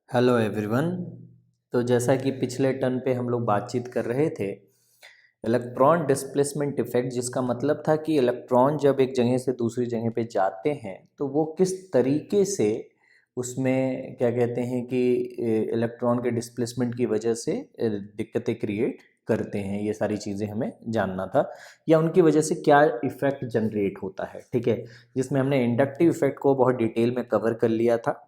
Hello everyone. तो जैसा कि पिछले टर्न पे हम लोग बातचीत कर रहे थे इलेक्ट्रॉन डिस्प्लेसमेंट इफेक्ट, जिसका मतलब था कि इलेक्ट्रॉन जब एक जगह से दूसरी जगह पे जाते हैं तो वो किस तरीके से उसमें क्या कहते हैं कि इलेक्ट्रॉन के डिस्प्लेसमेंट की वजह से दिक्कतें क्रिएट करते हैं। ये सारी चीज़ें हमें जानना था, या उनकी वजह से क्या इफ़ेक्ट जनरेट होता है। ठीक है, जिसमें हमने इंडक्टिव इफेक्ट को बहुत डिटेल में कवर कर लिया था।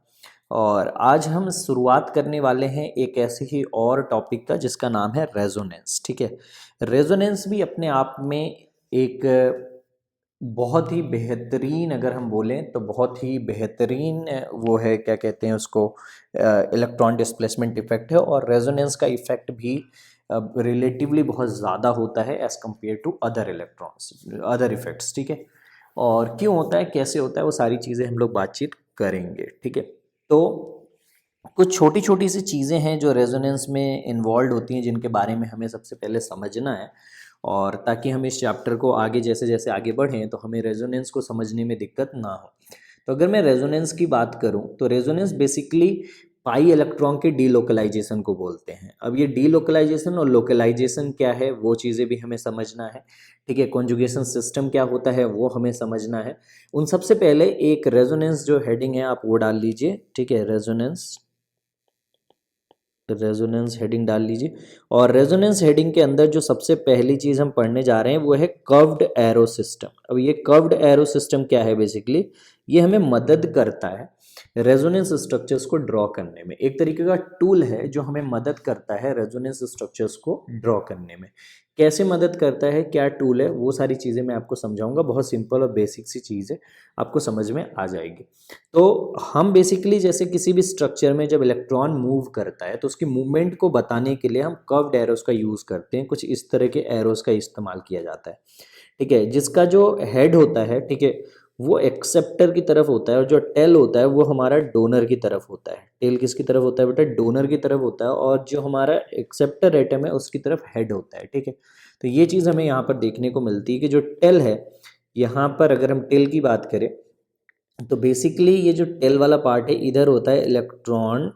और आज हम शुरुआत करने वाले हैं एक ऐसे ही और टॉपिक का जिसका नाम है रेजोनेंस। ठीक है, रेजोनेंस भी अपने आप में एक बहुत ही बेहतरीन, अगर हम बोलें तो बहुत ही बेहतरीन वो है, क्या कहते हैं उसको, इलेक्ट्रॉन डिस्प्लेसमेंट इफेक्ट है। और रेजोनेंस का इफेक्ट भी रिलेटिवली बहुत ज़्यादा होता है as compare to other electrons, other effects. ठीक है, और क्यों होता है, कैसे होता है, वो सारी चीज़ें हम लोग बातचीत करेंगे। ठीक है, तो कुछ छोटी छोटी सी चीज़ें हैं जो रेजोनेंस में इन्वॉल्व होती हैं, जिनके बारे में हमें सबसे पहले समझना है। और ताकि हम इस चैप्टर को आगे जैसे जैसे आगे बढ़ें तो हमें रेजोनेंस को समझने में दिक्कत ना हो। तो अगर मैं रेजोनेंस की बात करूं तो रेजोनेंस बेसिकली पाई इलेक्ट्रॉन के डीलोकलाइजेशन को बोलते हैं। अब ये डीलोकलाइजेशन और लोकलाइजेशन क्या है वो चीज़ें भी हमें समझना है। ठीक है, कॉन्जुगेशन सिस्टम क्या होता है वो हमें समझना है। उन सबसे पहले एक रेजोनेंस जो हेडिंग है आप वो डाल लीजिए। ठीक है, रेजोनेंस हेडिंग डाल लीजिए। और रेजोनेंस हेडिंग के अंदर जो सबसे पहली चीज़ हम पढ़ने जा रहे हैं वो है कर्व्ड एरो सिस्टम। अब ये कर्व्ड एरो सिस्टम क्या है, बेसिकली ये हमें मदद करता है रेजोनेंस स्ट्रक्चर्स को ड्रॉ करने में। एक तरीके का टूल है जो हमें मदद करता है रेजोनेंस स्ट्रक्चर्स को ड्रॉ करने में। कैसे मदद करता है, क्या टूल है, वो सारी चीज़ें मैं आपको समझाऊंगा। बहुत सिंपल और बेसिक सी चीज़ है, आपको समझ में आ जाएगी। तो हम बेसिकली जैसे किसी भी स्ट्रक्चर में जब इलेक्ट्रॉन मूव करता है तो उसकी मूवमेंट को बताने के लिए हम कर्व्ड एरोस का यूज़ करते हैं। कुछ इस तरह के एरोस का इस्तेमाल किया जाता है। ठीक है, जिसका जो हेड होता है, ठीक है, वो एक्सेप्टर की तरफ होता है और जो टेल होता है वो हमारा डोनर की तरफ होता है। टेल किसकी तरफ होता है बेटा, डोनर की तरफ होता है। और जो हमारा एक्सेप्टर एटम है उसकी तरफ हेड होता है। ठीक है, तो ये चीज़ हमें यहाँ पर देखने को मिलती है कि जो टेल है, यहाँ पर अगर हम टेल की बात करें तो बेसिकली ये जो टेल वाला पार्ट है, इधर होता है इलेक्ट्रॉन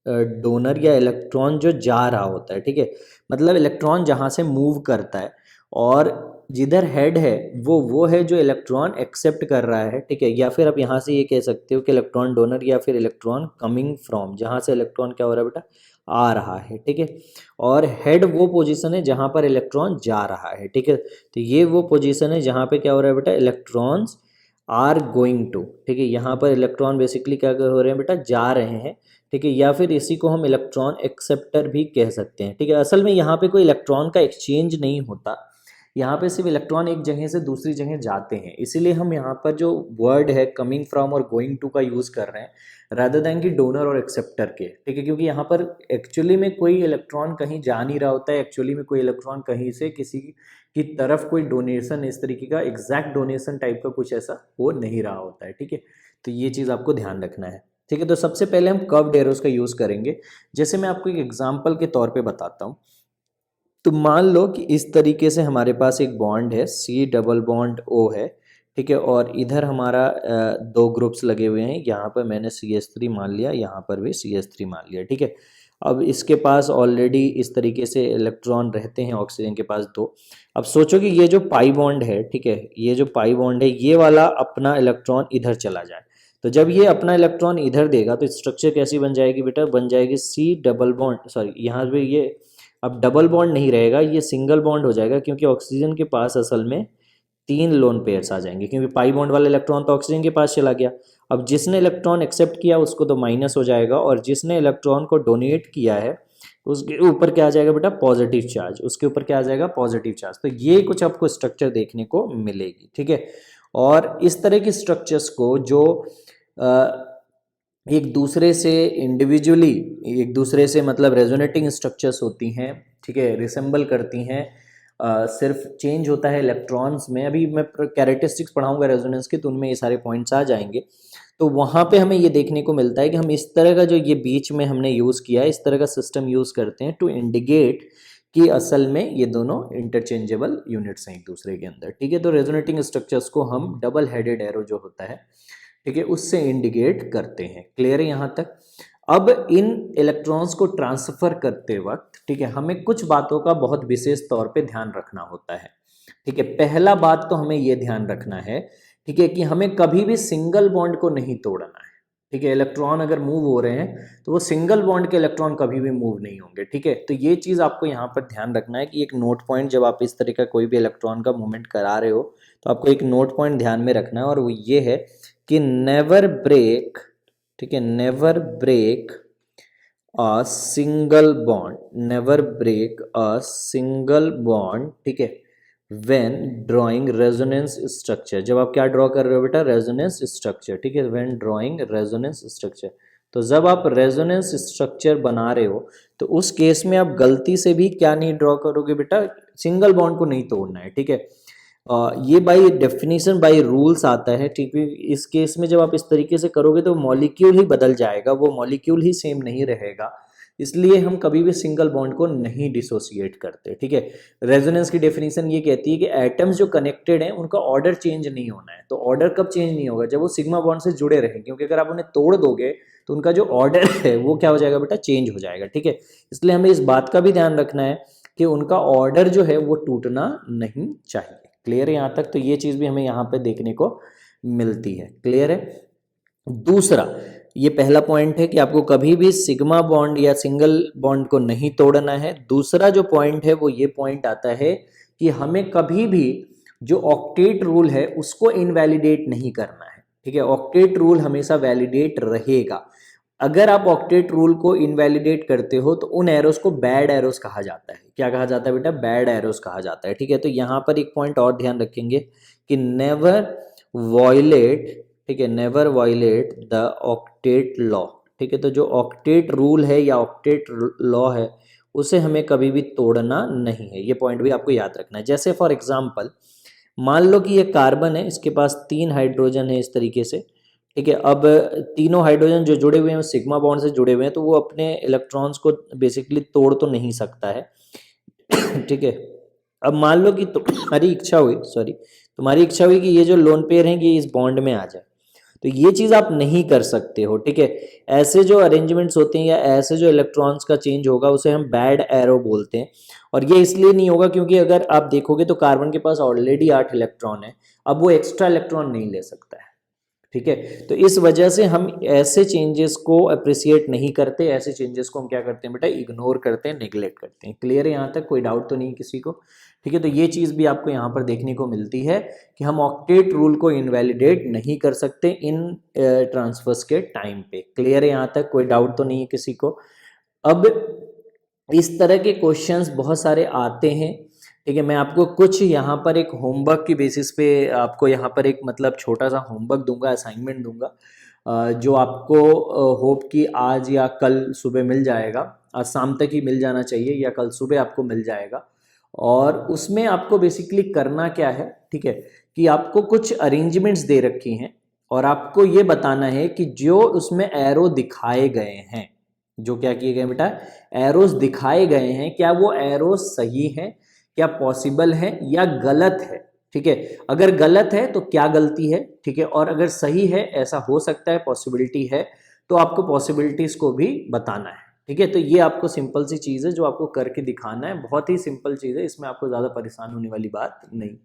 डोनर, या इलेक्ट्रॉन जो जा रहा होता है। ठीक है, मतलब इलेक्ट्रॉन जहाँ से मूव करता है। और जिधर हेड है वो है जो इलेक्ट्रॉन एक्सेप्ट कर रहा है। ठीक है, या फिर आप यहाँ से ये कह सकते हो कि इलेक्ट्रॉन डोनर या फिर इलेक्ट्रॉन कमिंग फ्रॉम, जहाँ से इलेक्ट्रॉन क्या हो रहा है बेटा, आ रहा है। ठीक है, और हेड वो पोजीशन है जहाँ पर इलेक्ट्रॉन जा रहा है। ठीक है, तो ये वो पोजीशन है जहाँ पे क्या हो रहा है बेटा, इलेक्ट्रॉन्स आर गोइंग टू। ठीक है, यहाँ पर इलेक्ट्रॉन बेसिकली क्या हो रहे हैं बेटा, जा रहे हैं। ठीक है, या फिर इसी को हम इलेक्ट्रॉन एक्सेप्टर भी कह सकते हैं। ठीक है, असल में यहाँ पे कोई इलेक्ट्रॉन का एक्सचेंज नहीं होता, यहाँ पे सिर्फ इलेक्ट्रॉन एक जगह से दूसरी जगह जाते हैं। इसीलिए हम यहाँ पर जो वर्ड है कमिंग फ्रॉम और गोइंग टू का यूज़ कर रहे हैं रादर दैन कि डोनर और एक्सेप्टर के। ठीक है, क्योंकि यहाँ पर एक्चुअली में कोई इलेक्ट्रॉन कहीं जा नहीं रहा होता है। एक्चुअली में कोई इलेक्ट्रॉन कहीं से किसी की तरफ कोई डोनेशन, इस तरीके का एग्जैक्ट डोनेशन टाइप का कुछ ऐसा हो नहीं रहा होता है। ठीक है, तो ये चीज़ आपको ध्यान रखना है। ठीक है, तो सबसे पहले हम कर्व्ड एरोस का यूज़ करेंगे। जैसे मैं आपको एक एग्जांपल के तौर पे बताता हूँ। तो मान लो कि इस तरीके से हमारे पास एक बॉन्ड है, सी डबल बॉन्ड ओ है। ठीक है, और इधर हमारा दो ग्रुप्स लगे हुए हैं। यहाँ पर मैंने CH3 मान लिया, यहाँ पर भी CH3 मान लिया। ठीक है, अब इसके पास ऑलरेडी इस तरीके से इलेक्ट्रॉन रहते हैं, ऑक्सीजन के पास दो। अब सोचो कि ये जो पाई बॉन्ड है, ठीक है, ये जो पाई बॉन्ड है, ये वाला अपना इलेक्ट्रॉन इधर चला जाए। तो जब ये अपना इलेक्ट्रॉन इधर देगा तो स्ट्रक्चर कैसी बन जाएगी बेटा, बन जाएगी सी डबल बॉन्ड, सॉरी यहाँ पे ये अब डबल बॉन्ड नहीं रहेगा, ये सिंगल बॉन्ड हो जाएगा। क्योंकि ऑक्सीजन के पास असल में तीन लोन पेयर्स आ जाएंगे, क्योंकि पाई बॉन्ड वाला इलेक्ट्रॉन तो ऑक्सीजन के पास चला गया। अब जिसने इलेक्ट्रॉन एक्सेप्ट किया उसको तो माइनस हो जाएगा, और जिसने इलेक्ट्रॉन को डोनेट किया है उसके ऊपर क्या आ जाएगा बेटा, पॉजिटिव चार्ज। उसके ऊपर क्या आ जाएगा, पॉजिटिव चार्ज। तो ये कुछ आपको स्ट्रक्चर देखने को मिलेगी। ठीक है, और इस तरह की स्ट्रक्चर्स को जो एक दूसरे से इंडिविजुअली, एक दूसरे से मतलब रेजोनेटिंग स्ट्रक्चर्स होती हैं। ठीक है, रिसेंबल करती हैं। सिर्फ चेंज होता है इलेक्ट्रॉन्स में। अभी मैं कैरेक्टरिस्टिक्स पढ़ाऊंगा रेजोनेंस के, तो उनमें ये सारे पॉइंट्स आ जाएंगे। तो वहाँ पे हमें ये देखने को मिलता है कि हम इस तरह का जो ये बीच में हमने यूज़ किया है, इस तरह का सिस्टम यूज़ करते हैं टू इंडिकेट कि असल में ये दोनों इंटरचेंजेबल यूनिट्स हैं एक दूसरे के अंदर। ठीक है, तो रेजोनेटिंग स्ट्रक्चर्स को हम डबल हेडेड एरो जो होता है, ठीक है, उससे इंडिकेट करते हैं। क्लियर है यहाँ तक। अब इन इलेक्ट्रॉन्स को ट्रांसफर करते वक्त, ठीक है, हमें कुछ बातों का बहुत विशेष तौर पे ध्यान रखना होता है। ठीक है, पहला बात तो हमें ये ध्यान रखना है, ठीक है, कि हमें कभी भी सिंगल बॉन्ड को नहीं तोड़ना है। ठीक है, इलेक्ट्रॉन अगर मूव हो रहे हैं तो वो सिंगल बॉन्ड के इलेक्ट्रॉन कभी भी मूव नहीं होंगे। ठीक है, तो ये चीज़ आपको यहाँ पर ध्यान रखना है कि एक नोट पॉइंट, जब आप इस तरह का कोई भी इलेक्ट्रॉन का मूवमेंट करा रहे हो तो आपको एक नोट पॉइंट ध्यान में रखना है, और वो ये है कि नेवर ब्रेक, ठीक है, never break a single bond, never break a single bond, ठीक है, व्हेन ड्राइंग रेजोनेंस स्ट्रक्चर। जब आप क्या ड्रॉ कर रहे हो बेटा, रेजोनेंस स्ट्रक्चर। ठीक है, व्हेन ड्राइंग रेजोनेंस स्ट्रक्चर, तो जब आप रेजोनेंस स्ट्रक्चर बना रहे हो तो उस केस में आप गलती से भी क्या नहीं ड्रॉ करोगे बेटा, सिंगल बॉन्ड को नहीं तोड़ना है। ठीक है, ये बाय डेफिनेशन, बाय रूल्स आता है। ठीक है, इस केस में जब आप इस तरीके से करोगे तो मॉलिक्यूल ही बदल जाएगा, वो मॉलिक्यूल ही सेम नहीं रहेगा, इसलिए हम कभी भी सिंगल बॉन्ड को नहीं डिसोसिएट करते। ठीक है, रेजोनेंस की डेफिनेशन ये कहती है कि एटम्स जो कनेक्टेड हैं उनका ऑर्डर चेंज नहीं होना है। तो ऑर्डर कब चेंज नहीं होगा, जब वो सिग्मा बॉन्ड से जुड़े रहें, क्योंकि अगर आप उन्हें तोड़ दोगे तो उनका जो ऑर्डर है वो क्या हो जाएगा बेटा, चेंज हो जाएगा। ठीक है, इसलिए हमें इस बात का भी ध्यान रखना है कि उनका ऑर्डर जो है वो टूटना नहीं चाहिए। क्लियर है यहाँ तक? तो ये चीज़ भी हमें यहाँ पे देखने को मिलती है। क्लियर है? दूसरा, ये पहला पॉइंट है कि आपको कभी भी सिग्मा बॉन्ड या सिंगल बॉन्ड को नहीं तोड़ना है। दूसरा जो पॉइंट है वो ये पॉइंट आता है कि हमें कभी भी जो ऑक्टेट रूल है उसको इनवैलिडेट नहीं करना है। ठीक है, ऑक्टेट रूल हमेशा वैलिडेट रहेगा। अगर आप ऑक्टेट रूल को इनवैलिडेट करते हो तो उन एरोस को बैड एरोस कहा जाता है। क्या कहा जाता है बेटा? बैड एरोस कहा जाता है। ठीक है, तो यहाँ पर एक पॉइंट और ध्यान रखेंगे कि नेवर वॉयलेट, ठीक है, never violate the octet law. ठीक है, तो जो ऑक्टेट रूल है या ऑक्टेट लॉ है उसे हमें कभी भी तोड़ना नहीं है। ये पॉइंट भी आपको याद रखना है। जैसे फॉर एग्जाम्पल मान लो कि ये कार्बन है, इसके पास 3 हाइड्रोजन है इस तरीके से। ठीक है, अब तीनों हाइड्रोजन जो जुड़े हुए हैं सिग्मा बॉन्ड से जुड़े हुए हैं, तो वो अपने इलेक्ट्रॉन्स को बेसिकली तोड़ तो नहीं सकता है। ठीक है, अब मान लो कि तुम्हारी इच्छा हुई, तुम्हारी इच्छा हुई कि ये जो लोन पेयर हैं ये इस बॉन्ड में आ जाए, तो ये चीज़ आप नहीं कर सकते हो। ठीक है, ऐसे जो अरेंजमेंट्स होते हैं या ऐसे जो इलेक्ट्रॉन्स का चेंज होगा उसे हम बैड एरो बोलते हैं। और ये इसलिए नहीं होगा क्योंकि अगर आप देखोगे तो कार्बन के पास ऑलरेडी 8 इलेक्ट्रॉन है, अब वो एक्स्ट्रा इलेक्ट्रॉन नहीं ले सकता है। ठीक है, तो इस वजह से हम ऐसे चेंजेस को अप्रिसिएट नहीं करते, ऐसे चेंजेस को हम क्या करते हैं बेटा, इग्नोर करते हैं, नेग्लेक्ट करते हैं। क्लियर है यहाँ तक? कोई डाउट तो नहीं किसी को? ठीक है, तो ये चीज़ भी आपको यहाँ पर देखने को मिलती है कि हम ऑक्टेट रूल को इनवैलिडेट नहीं कर सकते इन ट्रांसफर्स के टाइम पे। क्लियर है यहाँ तक? कोई डाउट तो नहीं है किसी को? अब इस तरह के क्वेश्चंस बहुत सारे आते हैं। ठीक है, मैं आपको कुछ यहाँ पर एक होमवर्क की बेसिस पे आपको यहाँ पर एक मतलब छोटा सा होमवर्क दूंगा, असाइनमेंट दूंगा, जो आपको होप कि आज या कल सुबह मिल जाएगा। आज शाम तक ही मिल जाना चाहिए या कल सुबह आपको मिल जाएगा। और उसमें आपको बेसिकली करना क्या है, ठीक है, कि आपको कुछ अरेंजमेंट्स दे रखी हैं और आपको ये बताना है कि जो उसमें एरो दिखाए गए हैं, जो क्या किए गए बेटा, एरोस दिखाए गए हैं, क्या वो एरोस सही है, क्या पॉसिबल है या गलत है। ठीक है, अगर गलत है तो क्या गलती है, ठीक है, और अगर सही है, ऐसा हो सकता है, पॉसिबिलिटी है, तो आपको पॉसिबिलिटीज को भी बताना है। ठीक है, तो ये आपको सिंपल सी चीज़ है जो आपको करके दिखाना है, बहुत ही सिंपल चीज़ है, इसमें आपको ज़्यादा परेशान होने वाली बात नहीं।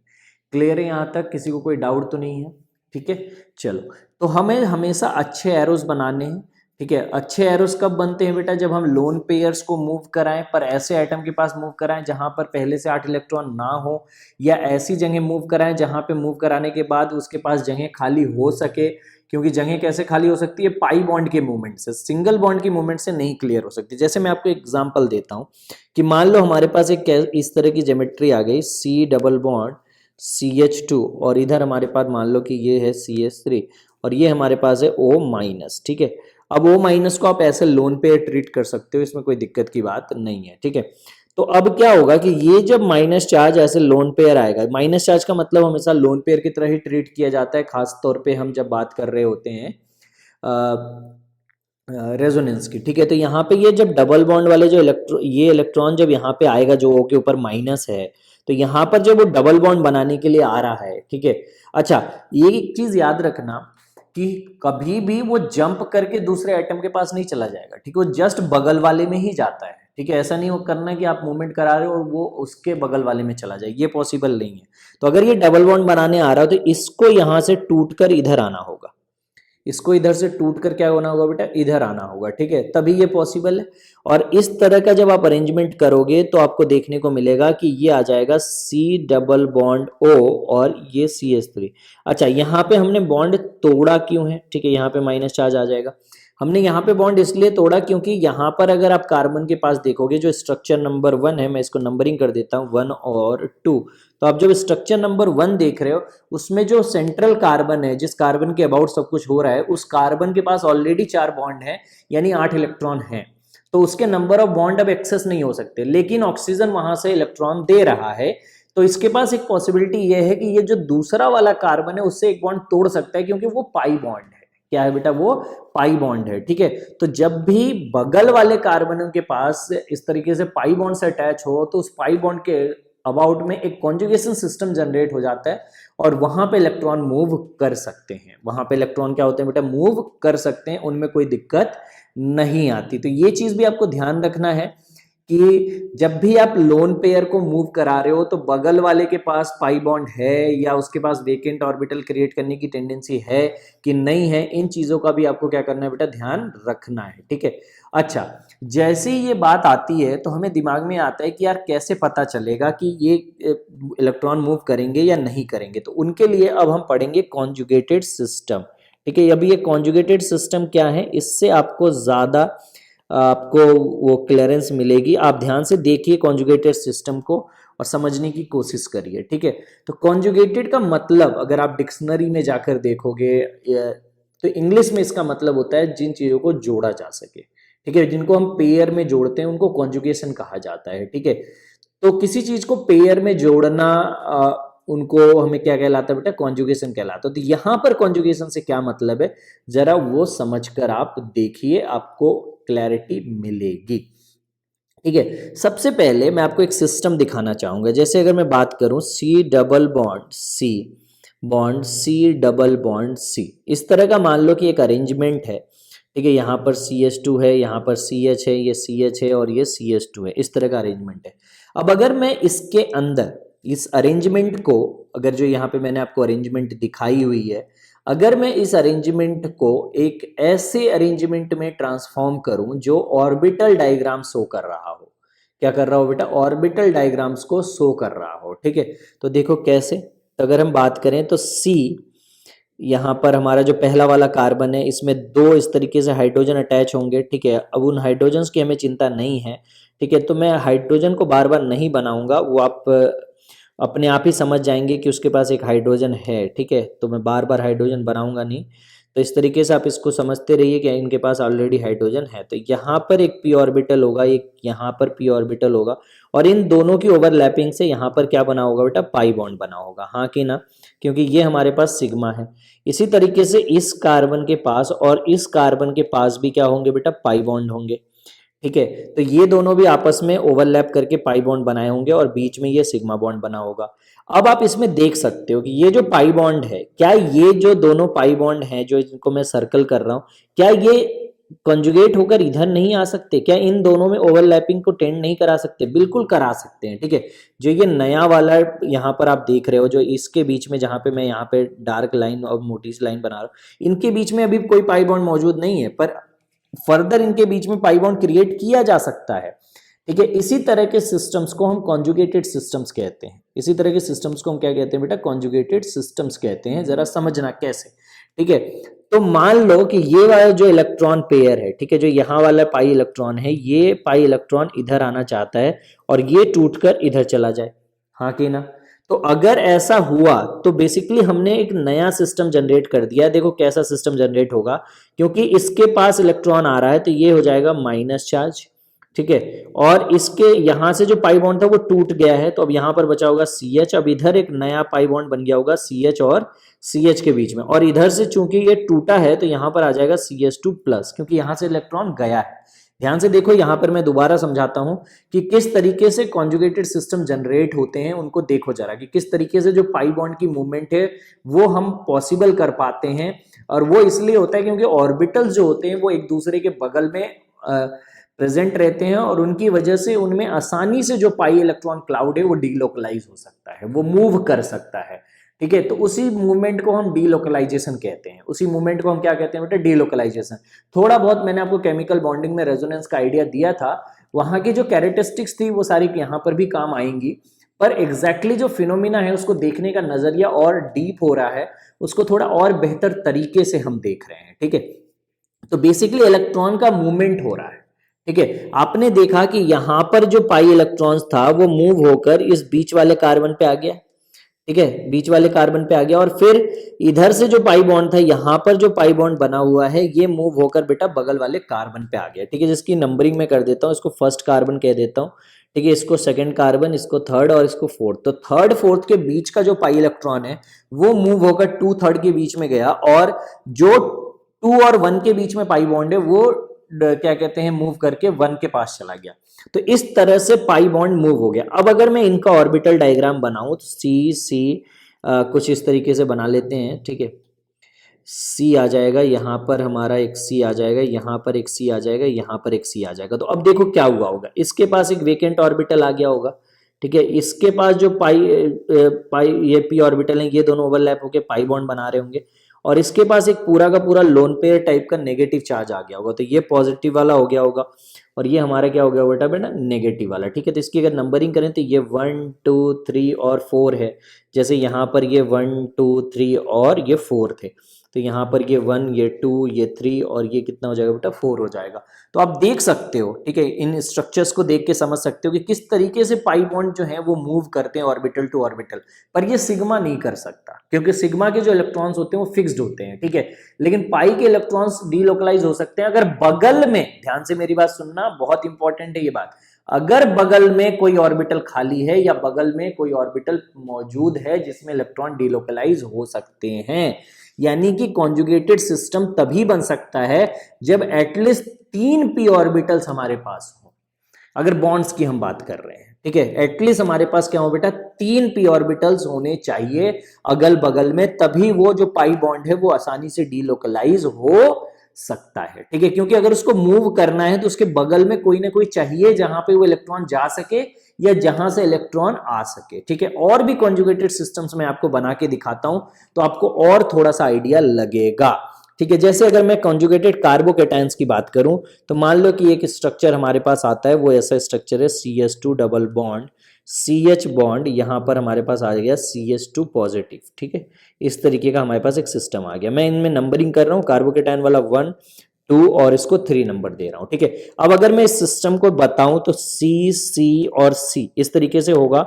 क्लियर है यहाँ तक? किसी को कोई डाउट तो नहीं है? ठीक है, चलो, तो हमें हमेशा अच्छे एरोस बनाने हैं। ठीक है, अच्छे एरोस कब बनते हैं बेटा, जब हम लोन पेयर्स को मूव कराएं, पर ऐसे एटम के पास मूव कराएं जहां पर पहले से 8 इलेक्ट्रॉन ना हो, या ऐसी जगह मूव कराएं जहां पे मूव कराने के बाद उसके पास जगह खाली हो सके। क्योंकि जगह कैसे खाली हो सकती है, पाई बॉन्ड के मूवमेंट से, सिंगल बॉन्ड की मूवमेंट से नहीं क्लियर हो सकती। जैसे मैं आपको एग्जाम्पल देता हूँ कि मान लो हमारे पास एक इस तरह की ज्योमेट्री आ गई, C डबल बॉन्ड CH2, और इधर हमारे पास मान लो कि ये है CH3 और ये हमारे पास है O माइनस। ठीक है, अब O माइनस को आप ऐसे लोन पे ट्रीट कर सकते हो, इसमें कोई दिक्कत की बात नहीं है। ठीक है, तो अब क्या होगा कि ये जब माइनस चार्ज ऐसे लोन पेयर आएगा, माइनस चार्ज का मतलब हमेशा लोन पेयर की तरह ही ट्रीट किया जाता है, खास तौर पे हम जब बात कर रहे होते हैं रेजोनेंस की। ठीक है, तो यहाँ पे ये जब डबल बॉन्ड वाले जो ये इलेक्ट्रॉन जब यहाँ पे आएगा जो O के ऊपर माइनस है, तो यहाँ पर जब वो डबल बॉन्ड बनाने के लिए आ रहा है। ठीक है, अच्छा, ये एक चीज याद रखना कि कभी भी वो जंप करके दूसरे एटम के पास नहीं चला जाएगा, ठीक है, वो जस्ट बगल वाले में ही जाता है, ठीक है। ऐसा नहीं हो करना है कि आप मूवमेंट करा रहे हो और वो उसके बगल वाले में चला जाए, ये पॉसिबल नहीं है। तो अगर ये डबल बॉन्ड बनाने आ रहा हो तो इसको यहां से टूटकर इधर आना होगा, इसको इधर से टूटकर क्या होना होगा बेटा, इधर आना होगा, ठीक है, तभी ये पॉसिबल है। और इस तरह का जब आप अरेंजमेंट करोगे तो आपको देखने को मिलेगा कि ये आ जाएगा C डबल बॉन्ड O और ये CH3। अच्छा, यहाँ पे हमने बॉन्ड तोड़ा क्यों है, ठीक है, यहाँ पे माइनस चार्ज आ जाएगा। हमने यहाँ पे बॉन्ड इसलिए तोड़ा क्योंकि यहाँ पर अगर आप कार्बन के पास देखोगे जो स्ट्रक्चर नंबर 1 है, मैं इसको नंबरिंग कर देता हूँ 1 और 2। तो आप जब स्ट्रक्चर नंबर 1 देख रहे हो उसमें जो सेंट्रल कार्बन है, जिस कार्बन के अबाउट सब कुछ हो रहा है, उस कार्बन के पास ऑलरेडी 4 बॉन्ड है, यानी 8 इलेक्ट्रॉन है, तो उसके नंबर ऑफ बॉन्ड अब एक्सेस नहीं हो सकते। लेकिन ऑक्सीजन वहां से इलेक्ट्रॉन दे रहा है, तो इसके पास एक पॉसिबिलिटी ये है कि ये जो दूसरा वाला कार्बन है उससे एक बॉन्ड तोड़ सकता है, क्योंकि वो पाई बॉन्ड है। क्या है बेटा, वो पाई बॉन्ड है, ठीक है। तो जब भी बगल वाले कार्बन के पास इस तरीके से पाई बॉन्ड से अटैच हो तो उस पाई बॉन्ड के अबाउट में एक कॉन्जुगेशन सिस्टम जनरेट हो जाता है और वहां पे इलेक्ट्रॉन मूव कर सकते हैं। वहां पे इलेक्ट्रॉन क्या होते हैं बेटा, मूव कर सकते हैं, उनमें कोई दिक्कत नहीं आती। तो ये चीज भी आपको ध्यान रखना है कि जब भी आप लोन पेयर को मूव करा रहे हो तो बगल वाले के पास पाई बॉन्ड है या उसके पास वेकेंट ऑर्बिटल क्रिएट करने की टेंडेंसी है कि नहीं है, इन चीजों का भी आपको क्या करना है बेटा, ध्यान रखना है, ठीक है। अच्छा, जैसे ही ये बात आती है तो हमें दिमाग में आता है कि यार कैसे पता चलेगा कि ये इलेक्ट्रॉन मूव करेंगे या नहीं करेंगे। तो उनके लिए अब हम पढ़ेंगे कॉन्जुगेटेड सिस्टम, ठीक है। अभी ये कॉन्जुगेटेड सिस्टम क्या है, इससे आपको ज्यादा आपको वो क्लियरेंस मिलेगी। आप ध्यान से देखिए कॉन्जुगेटेड सिस्टम को और समझने की कोशिश करिए, ठीक है। तो कॉन्जुगेटेड का मतलब अगर आप डिक्शनरी में जाकर देखोगे तो इंग्लिश में इसका मतलब होता है जिन चीजों को जोड़ा जा सके, ठीक है, जिनको हम पेयर में जोड़ते हैं उनको कॉन्जुगेशन कहा जाता है, ठीक है। तो किसी चीज को पेयर में जोड़ना उनको हमें क्या कहलाता है बेटा, कॉन्जुगेशन कहलाता है। तो यहां पर कॉन्जुगेशन से क्या मतलब है, जरा वो समझकर आप देखिए, आपको क्लैरिटी मिलेगी, ठीक है। सबसे पहले मैं आपको एक सिस्टम दिखाना चाहूंगा। जैसे अगर मैं बात करूं C double bond C double bond C, इस तरह का मान लो कि एक अरेंजमेंट है, ठीक है। यहाँ पर CH2 है, यहाँ पर CH है, ये CH है और ये CH2 है, इस तरह का अरेंजमेंट है। अब अगर मैं इसके अंदर इस अरेंजमेंट को, अगर जो यहाँ पे मैंने आपको अरेंजमेंट दिखाई हुई है, अगर मैं इस अरेंजमेंट को एक ऐसे अरेंजमेंट में ट्रांसफॉर्म करूं जो ऑर्बिटल डायग्राम शो कर रहा हो, क्या कर रहा हो बेटा, ऑर्बिटल डायग्राम्स को शो कर रहा हो, ठीक है। तो देखो कैसे, तो अगर हम बात करें तो C, यहाँ पर हमारा जो पहला वाला कार्बन है इसमें 2 इस तरीके से हाइड्रोजन अटैच होंगे, ठीक है। अब उन हाइड्रोजन्स की हमें चिंता नहीं है, ठीक है। तो मैं हाइड्रोजन को बार बार नहीं बनाऊंगा, वो आप अपने आप ही समझ जाएंगे कि उसके पास एक हाइड्रोजन है, ठीक है। तो मैं बार बार हाइड्रोजन बनाऊंगा नहीं, तो इस तरीके से आप इसको समझते रहिए कि इनके पास ऑलरेडी हाइड्रोजन है। तो यहाँ पर एक p ऑर्बिटल होगा, एक यहाँ पर p ऑर्बिटल होगा और इन दोनों की ओवरलैपिंग से यहाँ पर क्या बना होगा बेटा, पाई बॉन्ड बना होगा, हाँ कि ना, क्योंकि ये हमारे पास सिग्मा है। इसी तरीके से इस कार्बन के पास और इस कार्बन के पास भी क्या होंगे बेटा, पाई बॉन्ड होंगे, ठीक है। तो ये दोनों भी आपस में ओवरलैप करके पाई बॉन्ड बनाए होंगे और बीच में ये सिग्मा बॉन्ड बना होगा। अब आप इसमें देख सकते हो कि ये जो पाई बॉन्ड है, क्या ये जो दोनों पाई बॉन्ड हैं जो इनको मैं सर्कल कर रहा हूं, क्या ये कंजुगेट होकर इधर नहीं आ सकते, क्या इन दोनों में ओवरलैपिंग को टेंड नहीं करा सकते, बिल्कुल करा सकते हैं, ठीक है। जो ये नया वाला यहाँ पर आप देख रहे हो, जो इसके बीच में जहां पे मैं यहाँ पे डार्क लाइन और मोटी सी लाइन बना रहा हूं, इनके बीच में अभी कोई पाई बॉन्ड मौजूद नहीं है, पर फर्दर इनके बीच में पाई बॉन्ड क्रिएट किया जा सकता है, ठीक है। इसी तरह के सिस्टम्स को हम कॉन्जुगेटेड सिस्टम्स कहते हैं। इसी तरह के सिस्टम्स को हम क्या कहते हैं बेटा, कॉन्जुगेटेड सिस्टम्स कहते हैं। जरा समझना कैसे, ठीक है। तो मान लो कि ये वाला जो इलेक्ट्रॉन पेयर है, ठीक है, जो यहाँ वाला पाई इलेक्ट्रॉन है, ये पाई इलेक्ट्रॉन इधर आना चाहता है और ये टूटकर इधर चला जाए, हाँ कि ना। तो अगर ऐसा हुआ तो बेसिकली हमने एक नया सिस्टम जनरेट कर दिया। देखो कैसा सिस्टम जनरेट होगा, क्योंकि इसके पास इलेक्ट्रॉन आ रहा है तो ये हो जाएगा माइनस चार्ज, ठीक है। और इसके यहां से जो पाई बॉन्ड था वो टूट गया है, तो अब यहां पर बचा होगा CH। अब इधर एक नया पाई बॉन्ड बन गया होगा CH और CH के बीच में, और इधर से चूंकि ये टूटा है तो यहां पर आ जाएगा CH2+, क्योंकि यहां से इलेक्ट्रॉन गया है। ध्यान से देखो, यहां पर मैं दोबारा समझाता हूं कि किस तरीके से कॉन्जुगेटेड सिस्टम जनरेट होते हैं, उनको देखो जरा कि किस तरीके से जो पाई बॉन्ड की मूवमेंट है वो हम पॉसिबल कर पाते हैं। और वो इसलिए होता है क्योंकि ऑर्बिटल्स जो होते हैं वो एक दूसरे के बगल में प्रेजेंट रहते हैं और उनकी वजह से उनमें आसानी से जो पाई इलेक्ट्रॉन क्लाउड है वो डीलोकलाइज हो सकता है, वो मूव कर सकता है। ठीक है, तो उसी मूवमेंट को हम डीलोकलाइजेशन कहते हैं, उसी मूवमेंट को हम क्या कहते हैं बेटा, डीलोकलाइजेशन। थोड़ा बहुत मैंने आपको केमिकल बॉन्डिंग में रेजोनेंस का आइडिया दिया था, वहां की जो कैरेक्टरिस्टिक्स थी वो सारी यहाँ पर भी काम आएंगी, पर एग्जैक्टली जो फिनोमिना है उसको देखने का नजरिया और डीप हो रहा है, उसको थोड़ा और बेहतर तरीके से हम देख रहे हैं। ठीक है, तो बेसिकली इलेक्ट्रॉन का मूवमेंट हो रहा है। ठीक है, आपने देखा कि यहां पर जो पाई इलेक्ट्रॉन्स था वो मूव होकर इस बीच वाले कार्बन पे आ गया। ठीक है, बीच वाले कार्बन पे आ गया और फिर इधर से जो पाई बॉन्ड था, यहां पर जो पाई बॉन्ड बना हुआ है ये मूव होकर बेटा बगल वाले कार्बन पे आ गया। ठीक है, जिसकी नंबरिंग में कर देता हूं, इसको फर्स्ट कार्बन कह देता हूं। ठीक है, इसको सेकंड कार्बन, इसको थर्ड और इसको फोर्थ। तो थर्ड फोर्थ के बीच का जो पाई इलेक्ट्रॉन है वो मूव होकर 2/3 के बीच में गया और जो 2 और 1 के बीच में पाई बॉन्ड है वो क्या कहते हैं, मूव करके 1 के पास चला गया। तो इस तरह से पाई बॉन्ड मूव हो गया। अब अगर मैं इनका ऑर्बिटल डायग्राम बनाऊं तो सी सी कुछ इस तरीके से बना लेते हैं। ठीक है, सी आ जाएगा, यहाँ पर हमारा एक सी आ जाएगा, यहाँ पर एक सी आ जाएगा, यहाँ पर एक सी आ जाएगा। तो अब देखो क्या हुआ होगा, इसके पास एक वेकेंट ऑर्बिटल आ गया होगा। ठीक है, इसके पास जो पाई ये पी ऑर्बिटल है ये दोनों ओवरलैप होकर पाई बॉन्ड बना रहे होंगे और इसके पास एक पूरा का पूरा लोन पेयर टाइप का नेगेटिव चार्ज आ गया होगा। तो ये पॉजिटिव वाला हो गया होगा और ये हमारा क्या हो गया बेटा बेटा नेगेटिव वाला। ठीक है, तो इसकी अगर नंबरिंग करें तो ये 1 2 3 और 4 है। जैसे यहाँ पर ये 1 2 3 और ये 4 थे, तो यहाँ पर ये 1 ये 2 ये 3 और ये कितना हो जाएगा बेटा 4 हो जाएगा। तो आप देख सकते हो, ठीक है, इन स्ट्रक्चर्स को देख के समझ सकते हो कि किस तरीके से पाई बॉन्ड जो है वो मूव करते हैं ऑर्बिटल टू ऑर्बिटल। पर ये सिग्मा नहीं कर सकता क्योंकि सिग्मा के जो इलेक्ट्रॉन्स होते हैं वो फिक्स्ड होते हैं। ठीक है, लेकिन पाई के इलेक्ट्रॉन्स डीलोकलाइज हो सकते हैं अगर बगल में, ध्यान से मेरी बात सुनना, बहुत इंपॉर्टेंट है ये बात, अगर बगल में कोई ऑर्बिटल खाली है या बगल में कोई ऑर्बिटल मौजूद है जिसमें इलेक्ट्रॉन डीलोकलाइज हो सकते हैं। यानी कि कॉन्जुगेटेड सिस्टम तभी बन सकता है जब एटलीस्ट 3 पी ऑर्बिटल्स हमारे पास हो। अगर बॉन्ड्स की हम बात कर रहे हैं, ठीक है, एटलीस्ट हमारे पास क्या हो बेटा 3 पी ऑर्बिटल्स होने चाहिए अगल बगल में, तभी वो जो पाई बॉन्ड है वो आसानी से डीलोकलाइज हो सकता है। ठीक है, क्योंकि अगर उसको मूव करना है तो उसके बगल में कोई ना कोई चाहिए जहां पे वो इलेक्ट्रॉन जा सके या जहां से इलेक्ट्रॉन आ सके। ठीक है, और भी कॉन्जुगेटेड सिस्टम्स में आपको बना के दिखाता हूं तो आपको और थोड़ा सा आइडिया लगेगा। ठीक है, जैसे अगर मैं कॉन्जुगेटेड कार्बोकेटायंस की बात करूं तो मान लो कि एक स्ट्रक्चर हमारे पास आता है, वो ऐसा स्ट्रक्चर है CH2 double bond CH bond, यहां पर हमारे पास आ गया CH2 पॉजिटिव। ठीक है, इस तरीके का हमारे पास एक सिस्टम आ गया। मैं इनमें नंबरिंग कर रहा हूं, कार्बोकेटायन वाला 1 2 और इसको 3 नंबर दे रहा हूं। ठीक है, अब अगर मैं इस सिस्टम को बताऊं तो C और C इस तरीके से होगा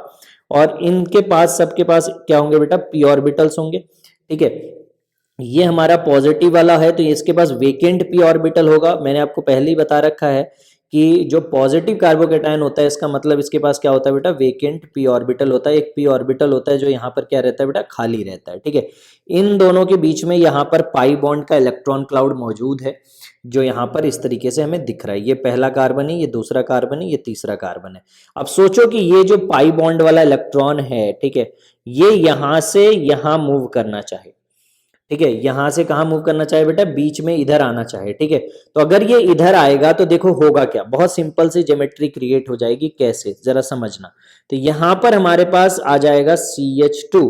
और इनके पास सबके पास क्या होंगे बेटा पी ऑर्बिटल्स होंगे। ठीक है, ये हमारा पॉजिटिव वाला है तो इसके पास वेकेंट पी ऑर्बिटल होगा। मैंने आपको पहले ही बता रखा है कि जो पॉजिटिव कार्बोकेटायन होता है इसका मतलब इसके पास क्या होता है बेटा वेकेंट पी ऑर्बिटल होता है। एक पी ऑर्बिटल होता है जो यहाँ पर क्या रहता है बेटा खाली रहता है। ठीक है, इन दोनों के बीच में यहाँ पर पाई बॉन्ड का इलेक्ट्रॉन क्लाउड मौजूद है जो यहाँ पर इस तरीके से हमें दिख रहा है। ये पहला कार्बन है, ये दूसरा कार्बन है, ये तीसरा कार्बन है। अब सोचो कि ये जो पाई बॉन्ड वाला इलेक्ट्रॉन है, ठीक है, ये यहां से यहां मूव करना चाहे। ठीक है, यहां से कहां मूव करना चाहे बेटा बीच में इधर आना चाहे। ठीक है, तो अगर ये इधर आएगा तो देखो होगा क्या, बहुत सिंपल सी ज्योमेट्री क्रिएट हो जाएगी। कैसे जरा समझना, तो यहां पर हमारे पास आ जाएगा CH2।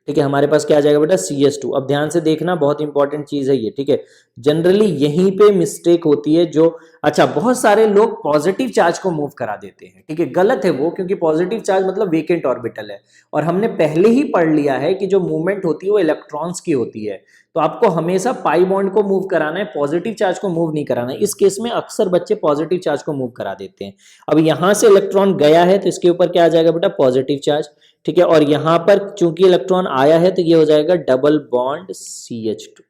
ठीक है, हमारे पास क्या आ जाएगा बेटा CH2। अब ध्यान से देखना, बहुत इंपॉर्टेंट चीज है ये। ठीक है, जनरली यहीं पे मिस्टेक होती है जो, अच्छा बहुत सारे लोग पॉजिटिव चार्ज को मूव करा देते हैं। ठीक है, गलत है वो, क्योंकि पॉजिटिव चार्ज मतलब वेकेंट ऑर्बिटल है और हमने पहले ही पढ़ लिया है कि जो मूवमेंट होती है वो इलेक्ट्रॉन्स की होती है। तो आपको हमेशा पाई बॉन्ड को मूव कराना है, पॉजिटिव चार्ज को मूव नहीं कराना है। इस केस में अक्सर बच्चे पॉजिटिव चार्ज को मूव करा देते हैं। अब यहां से इलेक्ट्रॉन गया है तो इसके ऊपर क्या आ जाएगा बेटा पॉजिटिव चार्ज। ठीक है, और यहां पर चूंकि इलेक्ट्रॉन आया है तो ये हो जाएगा डबल बॉन्ड CH2।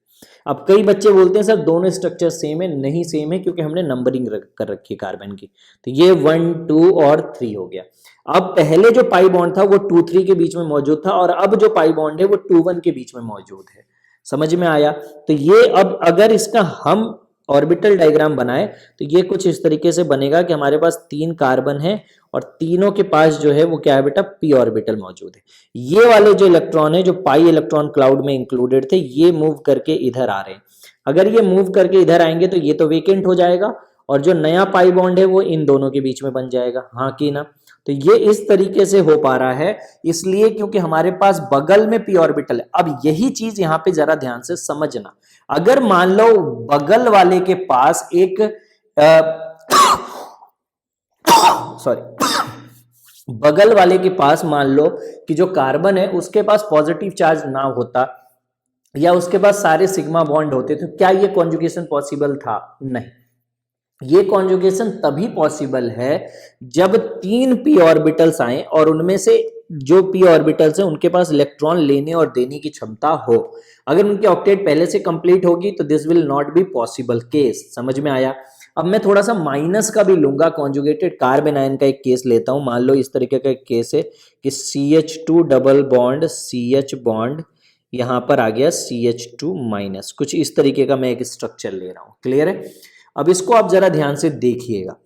अब कई बच्चे बोलते हैं सर दोनों स्ट्रक्चर सेम है, नहीं सेम है क्योंकि हमने नंबरिंग कर रखी है कार्बन की। तो ये 1 2 और 3 हो गया। अब पहले जो पाई बॉन्ड था वो 2 3 के बीच में मौजूद था और अब जो पाई बॉन्ड है वो 2 1 के बीच में मौजूद है। समझ में आया? तो ये अब अगर इसका हम ऑर्बिटल डायग्राम बनाए तो ये कुछ इस तरीके से बनेगा कि हमारे पास 3 कार्बन है और तीनों के पास जो है वो क्या है बेटा, पी ऑर्बिटल मौजूद है। ये वाले जो इलेक्ट्रॉन है जो पाई इलेक्ट्रॉन क्लाउड में इंक्लूडेड थे, ये मूव करके इधर आ रहे हैं। अगर ये मूव करके इधर आएंगे तो ये तो वेकेंट हो जाएगा और जो नया पाई बॉन्ड है वो इन दोनों के बीच में बन जाएगा, हाँ कि ना। तो ये इस तरीके से हो पा रहा है इसलिए क्योंकि हमारे पास बगल में पी ऑर्बिटल है। अब यही चीज यहां पे जरा ध्यान से समझना, अगर मान लो बगल वाले के पास एक सॉरी बगल वाले के पास मान लो कि जो कार्बन है उसके पास पॉजिटिव चार्ज ना होता या उसके पास सारे सिग्मा बॉन्ड होते तो क्या ये कॉन्जुगेशन पॉसिबल था? नहीं। ये कॉन्जुगेशन तभी पॉसिबल है जब 3 पी ऑर्बिटल्स आए और उनमें से जो पी ऑर्बिटल्स हैं उनके पास इलेक्ट्रॉन लेने और देने की क्षमता हो। अगर उनकी ऑक्टेट पहले से कंप्लीट होगी तो this will not be possible case. समझ में आया? अब मैं थोड़ा सा माइनस का भी लूंगा, कॉन्जुगेटेड कार्बन आयन का एक केस लेता हूं। मान लो इस तरीके का एक केस है कि CH2 double bond CH bond यहां पर आ गया CH2 माइनस, कुछ इस तरीके का मैं एक स्ट्रक्चर ले रहा हूं। क्लियर है? अब इसको आप जरा ध्यान से देखिएगा।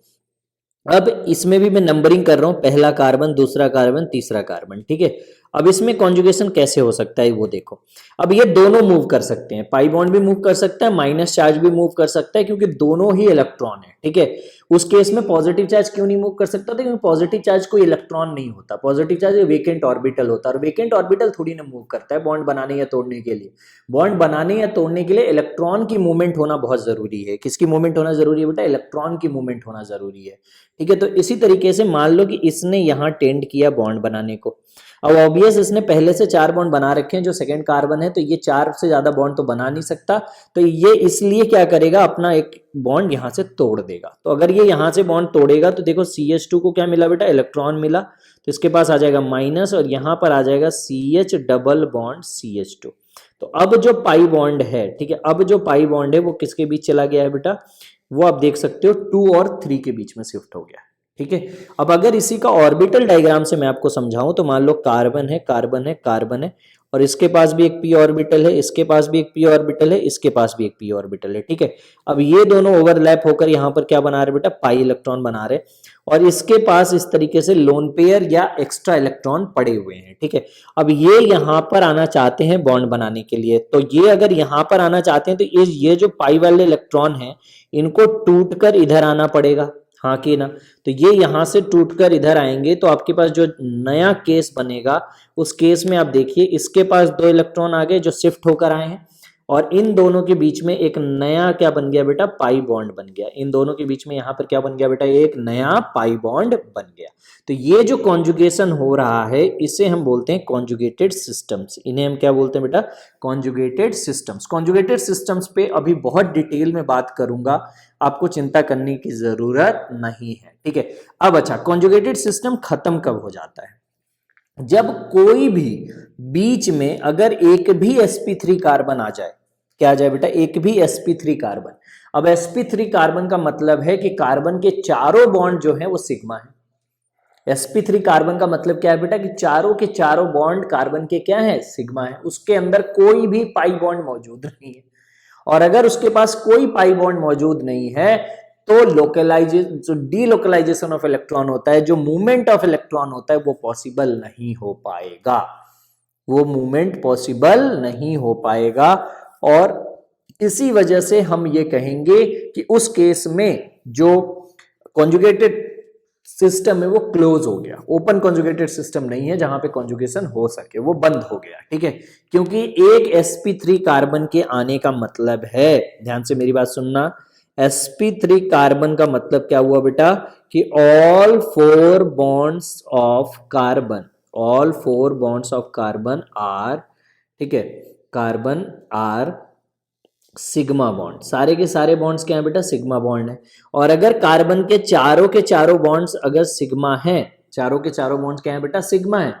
अब इसमें भी मैं नंबरिंग कर रहा हूं, पहला कार्बन, दूसरा कार्बन, तीसरा कार्बन, ठीक है। अब इसमें कॉन्जुगेशन कैसे हो सकता है वो देखो। अब ये दोनों मूव कर सकते हैं, पाई बॉन्ड भी मूव कर सकता है, माइनस चार्ज भी मूव कर सकता है क्योंकि दोनों ही इलेक्ट्रॉन है, ठीक है। उस केस में पॉजिटिव चार्ज क्यों नहीं मूव कर सकता था? क्योंकि पॉजिटिव चार्ज कोई इलेक्ट्रॉन नहीं होता, पॉजिटिव चार्ज वेकेंट ऑर्बिटल होता है और वेकेंट ऑर्बिटल थोड़ी ना मूव करता है बॉन्ड बनाने या तोड़ने के लिए। बॉन्ड बनाने या तोड़ने के लिए इलेक्ट्रॉन की मूवमेंट होना बहुत जरूरी है। किसकी मूवमेंट होना जरूरी है बेटा? इलेक्ट्रॉन की मूवमेंट होना जरूरी है, ठीक है। तो इसी तरीके से मान लो कि इसने यहां टेंड किया बॉन्ड बनाने को। अब ऑब्वियस इसने पहले से 4 बॉन्ड बना रखे हैं, जो सेकंड कार्बन है, तो ये 4 से ज्यादा बॉन्ड तो बना नहीं सकता, तो ये इसलिए क्या करेगा, अपना एक बॉन्ड यहां से तोड़ देगा। तो अगर ये यहां से बॉन्ड तोड़ेगा तो देखो CH2 को क्या मिला बेटा? इलेक्ट्रॉन मिला, तो इसके पास आ जाएगा माइनस और यहां पर आ जाएगा CH डबल बॉन्ड CH2। तो अब जो पाई बॉन्ड है, ठीक है, अब जो पाई बॉन्ड है वो किसके बीच चला गया है बेटा? वो आप देख सकते हो 2 और 3 के बीच में शिफ्ट हो गया है, ठीक है। अब अगर इसी का ऑर्बिटल डायग्राम से मैं आपको समझाऊं तो मान लो कार्बन है, कार्बन है, कार्बन है और इसके पास भी एक पी ऑर्बिटल है, इसके पास भी एक पी ऑर्बिटल है, इसके पास भी एक पी ऑर्बिटल है, ठीक है। अब ये दोनों ओवरलैप होकर यहां पर क्या बना रहे बेटा? पाई इलेक्ट्रॉन बना रहे और इसके पास इस तरीके से लोन पेयर या एक्स्ट्रा इलेक्ट्रॉन पड़े हुए हैं, ठीक है। अब ये यहां पर आना चाहते हैं बॉन्ड बनाने के लिए, तो ये अगर यहां पर आना चाहते हैं तो ये जो पाई वाले इलेक्ट्रॉन है इनको टूटकर इधर आना पड़ेगा, हाँ कि ना। तो ये यहां से टूटकर इधर आएंगे तो आपके पास जो नया केस बनेगा उस केस में आप देखिए इसके पास 2 इलेक्ट्रॉन आ गए जो शिफ्ट होकर आए हैं और इन दोनों के बीच में एक नया क्या बन गया बेटा? पाई बॉन्ड बन गया। इन दोनों के बीच में यहां पर क्या बन गया बेटा? एक नया पाई बॉन्ड बन गया। तो ये जो कॉन्जुगेशन हो रहा है इसे हम बोलते हैं कॉन्जुगेटेड सिस्टम्स। इन्हें हम क्या बोलते हैं बेटा? Conjugated systems. कॉन्जुगेटेड सिस्टम्स पे अभी बहुत डिटेल में बात करूंगा, आपको चिंता करने की जरूरत नहीं है, ठीक है। अब अच्छा, कॉन्जुगेटेड सिस्टम खत्म कब हो जाता है? जब कोई भी बीच में अगर एक भी sp3 कार्बन आ जाए। क्या आ जाए बेटा? एक भी sp3 कार्बन। अब sp3 कार्बन का मतलब है कि कार्बन के चारों बॉन्ड जो है वो सिग्मा है। sp3 कार्बन का मतलब क्या है बेटा? कि चारों के चारों बॉन्ड कार्बन के क्या है? सिग्मा है। उसके अंदर कोई भी पाई बॉन्ड मौजूद नहीं है और अगर उसके पास कोई पाई बॉन्ड मौजूद नहीं है तो जो डीलोकलाइजेशन ऑफ इलेक्ट्रॉन होता है, जो मूवमेंट ऑफ इलेक्ट्रॉन होता है वो पॉसिबल नहीं हो पाएगा, वो मूवमेंट पॉसिबल नहीं हो पाएगा। और इसी वजह से हम ये कहेंगे कि उस केस में जो कॉन्जुगेटेड सिस्टम है वो क्लोज हो गया। ओपन कॉन्जुगेटेड सिस्टम नहीं है जहां पे कॉन्जुगेशन हो सके, वो बंद हो गया, ठीक है। क्योंकि एक sp3 कार्बन के आने का मतलब है, ध्यान से मेरी बात सुनना, sp3 कार्बन का मतलब क्या हुआ बेटा? कि all 4 bonds of carbon, all 4 bonds of carbon are, ठीक है, कार्बन आर सिग्मा बॉन्ड। सारे के सारे बॉन्ड्स क्या है बेटा? सिग्मा बॉन्ड है। और अगर कार्बन के चारों बॉन्ड्स अगर सिग्मा है, चारों के चारों बॉन्ड्स क्या है बेटा? सिग्मा है,